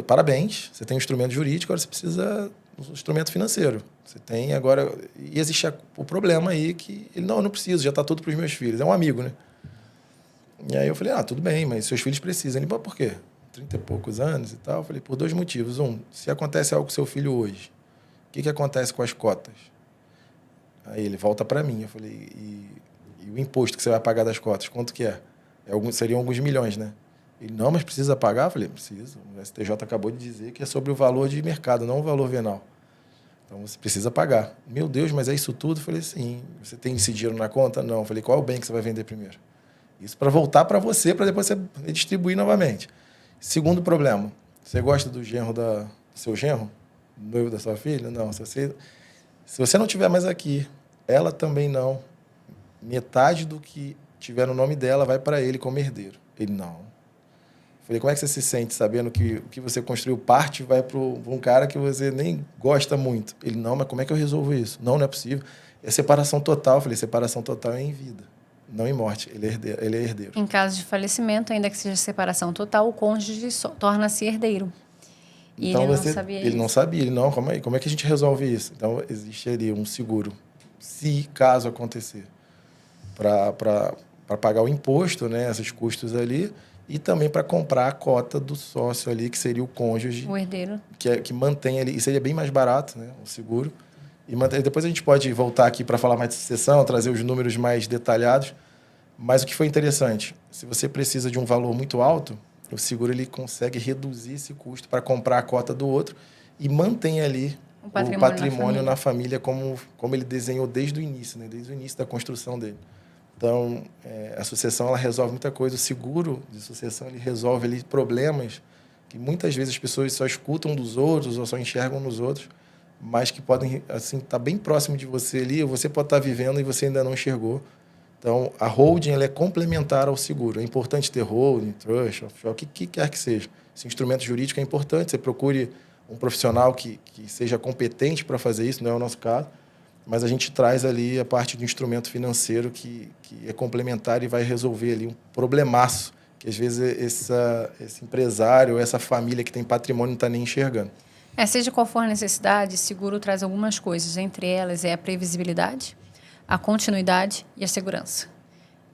Speaker 2: parabéns, você tem um instrumento jurídico, agora você precisa de um instrumento financeiro. Você tem agora... E existe o problema aí que ele, não preciso, já está tudo para os meus filhos. É um amigo, né? E aí eu falei, tudo bem, mas seus filhos precisam. Ele, por quê? 30 e poucos anos e tal. Eu falei, por 2 motivos. Se acontece algo com seu filho hoje, o que acontece com as cotas? Aí ele volta para mim. Eu falei, e o imposto que você vai pagar das cotas, quanto que é? Seriam alguns milhões, né? Ele, não, mas precisa pagar? Eu falei, preciso. O STJ acabou de dizer que é sobre o valor de mercado, não o valor venal. Então, você precisa pagar. Meu Deus, mas é isso tudo? Eu falei, sim. Você tem esse dinheiro na conta? Não. Eu falei, qual é o bem que você vai vender primeiro? Isso para voltar para você, para depois você redistribuir novamente. Segundo problema, você gosta do genro do seu genro? Noivo da sua filha? Não. Se você não estiver mais aqui, ela também não. Metade do que tiver no nome dela vai para ele como herdeiro. Ele, não. Eu falei, como é que você se sente sabendo que o que você construiu parte vai para um cara que você nem gosta muito? Ele, não, mas como é que eu resolvo isso? Não é possível. É separação total. Eu falei, separação total é em vida, não em morte. Ele é herdeiro.
Speaker 3: Em caso de falecimento, ainda que seja separação total, o cônjuge torna-se herdeiro. E então, ele
Speaker 2: não sabia. Ele, não, como é que a gente resolve isso? Então, existe ali um seguro, se caso acontecer, para pagar o imposto, né, esses custos ali, e também para comprar a cota do sócio ali, que seria o cônjuge.
Speaker 3: O herdeiro.
Speaker 2: Que mantém ali, e seria bem mais barato, né, o seguro. E depois a gente pode voltar aqui para falar mais de sucessão, trazer os números mais detalhados. Mas o que foi interessante, se você precisa de um valor muito alto, o seguro ele consegue reduzir esse custo para comprar a cota do outro e mantém ali o patrimônio na família como ele desenhou desde o início, né, desde o início da construção dele. Então, a sucessão ela resolve muita coisa. O seguro de sucessão ele resolve ali problemas que muitas vezes as pessoas só escutam dos outros ou só enxergam nos outros, mas que podem assim estar bem próximo de você ali, ou você pode estar vivendo e você ainda não enxergou. Então, a holding ela é complementar ao seguro. É importante ter holding, trust, offshore, o que quer que seja. Esse instrumento jurídico é importante. Você procure um profissional que seja competente para fazer isso, não é o nosso caso. Mas a gente traz ali a parte do instrumento financeiro que é complementar e vai resolver ali um problemaço que, às vezes, esse empresário, essa família que tem patrimônio não está nem enxergando.
Speaker 3: Seja qual for a necessidade, seguro traz algumas coisas. Entre elas é a previsibilidade, a continuidade e a segurança.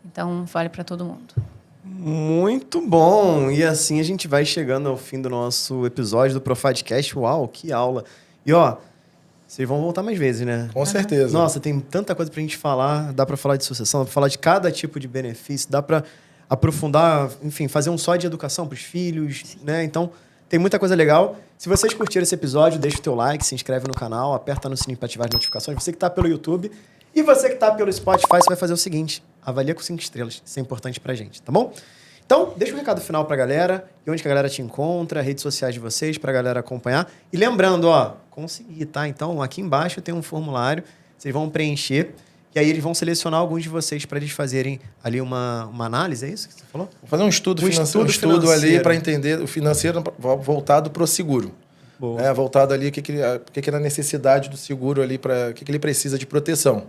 Speaker 3: Então, vale para todo mundo.
Speaker 1: Muito bom! E assim a gente vai chegando ao fim do nosso episódio do Profadcast. Uau, que aula! E vocês vão voltar mais vezes, né?
Speaker 2: Com certeza.
Speaker 1: Nossa, tem tanta coisa pra gente falar. Dá pra falar de sucessão, dá pra falar de cada tipo de benefício, dá pra aprofundar, enfim, fazer um só de educação pros filhos, né? Então, tem muita coisa legal. Se vocês curtiram esse episódio, deixa o teu like, se inscreve no canal, aperta no sininho pra ativar as notificações. Você que tá pelo YouTube. E você que está pelo Spotify, você vai fazer o seguinte, avalia com 5 estrelas, isso é importante pra gente, tá bom? Então, deixa um recado final pra galera, e onde que a galera te encontra, redes sociais de vocês, pra galera acompanhar. E lembrando, ó, consegui, tá? Então, aqui embaixo tem um formulário, vocês vão preencher, e aí eles vão selecionar alguns de vocês para eles fazerem ali uma análise, é isso que você falou?
Speaker 2: Vou fazer um estudo financeiro ali para entender o financeiro voltado para o seguro. Voltado ali, o que é a necessidade do seguro ali, o que ele precisa de proteção.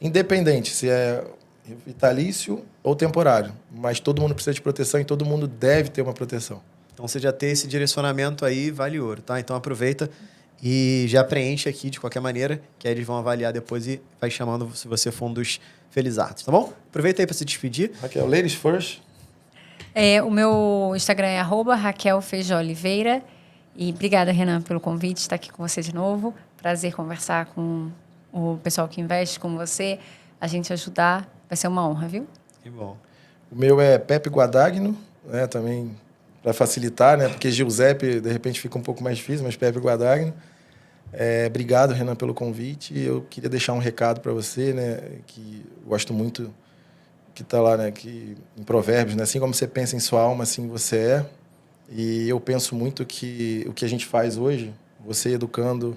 Speaker 2: Independente se é vitalício ou temporário. Mas todo mundo precisa de proteção e todo mundo deve ter uma proteção.
Speaker 1: Então, você já tem esse direcionamento aí, vale ouro, tá? Então, aproveita e já preenche aqui de qualquer maneira, que aí eles vão avaliar depois e vai chamando se você for um dos felizardos, tá bom? Aproveita aí para se despedir.
Speaker 2: Raquel, ladies first.
Speaker 3: O meu Instagram é @RaquelFeijoliveira. E obrigada, Renan, pelo convite, estar aqui com você de novo. Prazer conversar com o pessoal que investe com você. A gente ajudar, vai ser uma honra, viu?
Speaker 1: Que bom.
Speaker 2: O meu é Pepe Guadagno, né, também para facilitar, né, porque Giuseppe, de repente, fica um pouco mais difícil, mas Pepe Guadagno. Obrigado, Renan, pelo convite. Eu queria deixar um recado para você, né, que eu gosto muito, que está lá, né, que, em Provérbios, né, assim como você pensa em sua alma, assim você é. E eu penso muito que o que a gente faz hoje, você educando,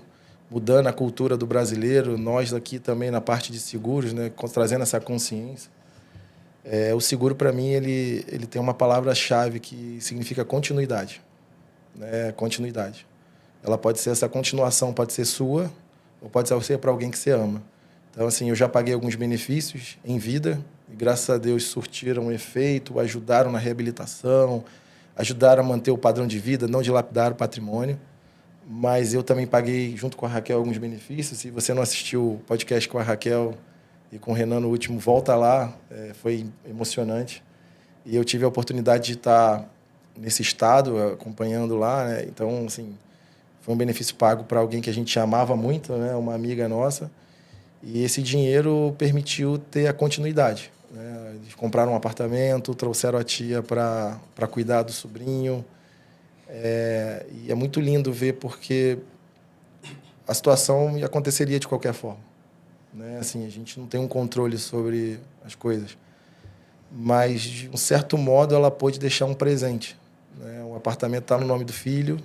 Speaker 2: mudando a cultura do brasileiro, nós aqui também na parte de seguros, né, trazendo essa consciência. O seguro, para mim, ele tem uma palavra-chave que significa continuidade. Né? Continuidade. Ela pode ser essa continuação, pode ser sua, ou pode ser para alguém que você ama. Então, assim, eu já paguei alguns benefícios em vida, e graças a Deus surtiram efeito, ajudaram na reabilitação, ajudaram a manter o padrão de vida, não dilapidar o patrimônio. Mas eu também paguei, junto com a Raquel, alguns benefícios. Se você não assistiu o podcast com a Raquel e com o Renan no último, volta lá. Foi emocionante. E eu tive a oportunidade de estar nesse estado, acompanhando lá. Né? Então, assim, foi um benefício pago para alguém que a gente amava muito, né? Uma amiga nossa. E esse dinheiro permitiu ter a continuidade. Né? Eles compraram um apartamento, trouxeram a tia para cuidar do sobrinho. E é muito lindo ver, porque a situação aconteceria de qualquer forma. Né? Assim, a gente não tem um controle sobre as coisas. Mas, de um certo modo, ela pôde deixar um presente. Né? O apartamento está no nome do filho,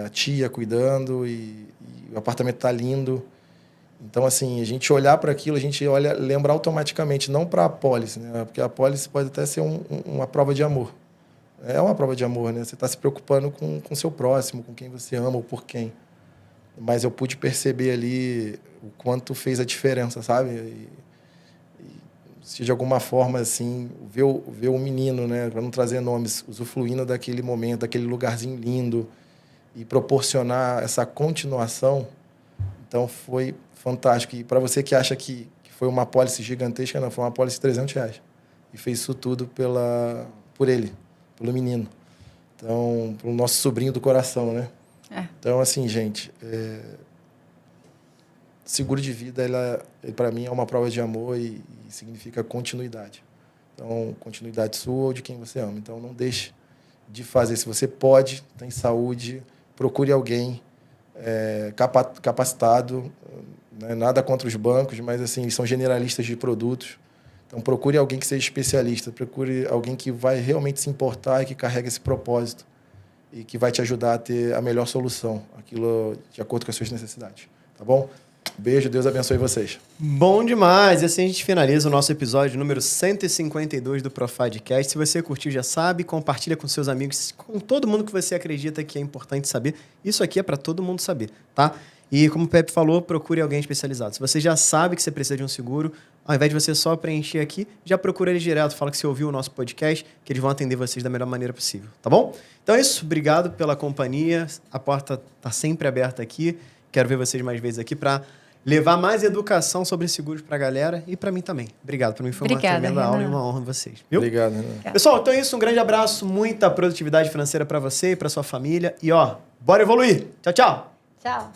Speaker 2: a tia cuidando, e o apartamento está lindo. Então, assim, a gente olhar para aquilo, a gente lembra automaticamente, não para a apólice, né? Porque a apólice pode até ser uma prova de amor. É uma prova de amor, né? Você está se preocupando com o seu próximo, com quem você ama ou por quem. Mas eu pude perceber ali o quanto fez a diferença, sabe? E se de alguma forma, assim, ver o menino, né? Para não trazer nomes, usufruindo daquele momento, daquele lugarzinho lindo e proporcionar essa continuação, então foi fantástico. E para você que acha que foi uma apólice gigantesca, não, foi uma apólice de R$300. E fez isso tudo por ele, pelo menino. Então, pelo nosso sobrinho do coração, né? Então, assim, gente, seguro de vida, ele para mim, é uma prova de amor e significa continuidade. Então, continuidade sua ou de quem você ama. Então, não deixe de fazer. Se você pode, tem saúde, procure alguém capacitado. Né? Nada contra os bancos, mas, assim, eles são generalistas de produtos. Então, procure alguém que seja especialista, procure alguém que vai realmente se importar e que carregue esse propósito e que vai te ajudar a ter a melhor solução, aquilo de acordo com as suas necessidades. Tá bom? Beijo, Deus abençoe vocês.
Speaker 1: Bom demais! E assim a gente finaliza o nosso episódio número 152 do Profidcast. Se você curtiu, já sabe, compartilha com seus amigos, com todo mundo que você acredita que é importante saber. Isso aqui é para todo mundo saber, tá? E como o Pepe falou, procure alguém especializado. Se você já sabe que você precisa de um seguro, ao invés de você só preencher aqui, já procura eles direto. Fala que você ouviu o nosso podcast, que eles vão atender vocês da melhor maneira possível, tá bom? Então é isso. Obrigado pela companhia. A porta está sempre aberta aqui. Quero ver vocês mais vezes aqui para levar mais educação sobre seguros para a galera e para mim também. Obrigado. Para mim foi uma tremenda aula e uma honra de vocês. Viu?
Speaker 2: Obrigado, Renan.
Speaker 1: Pessoal, então é isso. Um grande abraço. Muita produtividade financeira para você e para sua família. E, bora evoluir. Tchau, tchau.
Speaker 3: Tchau.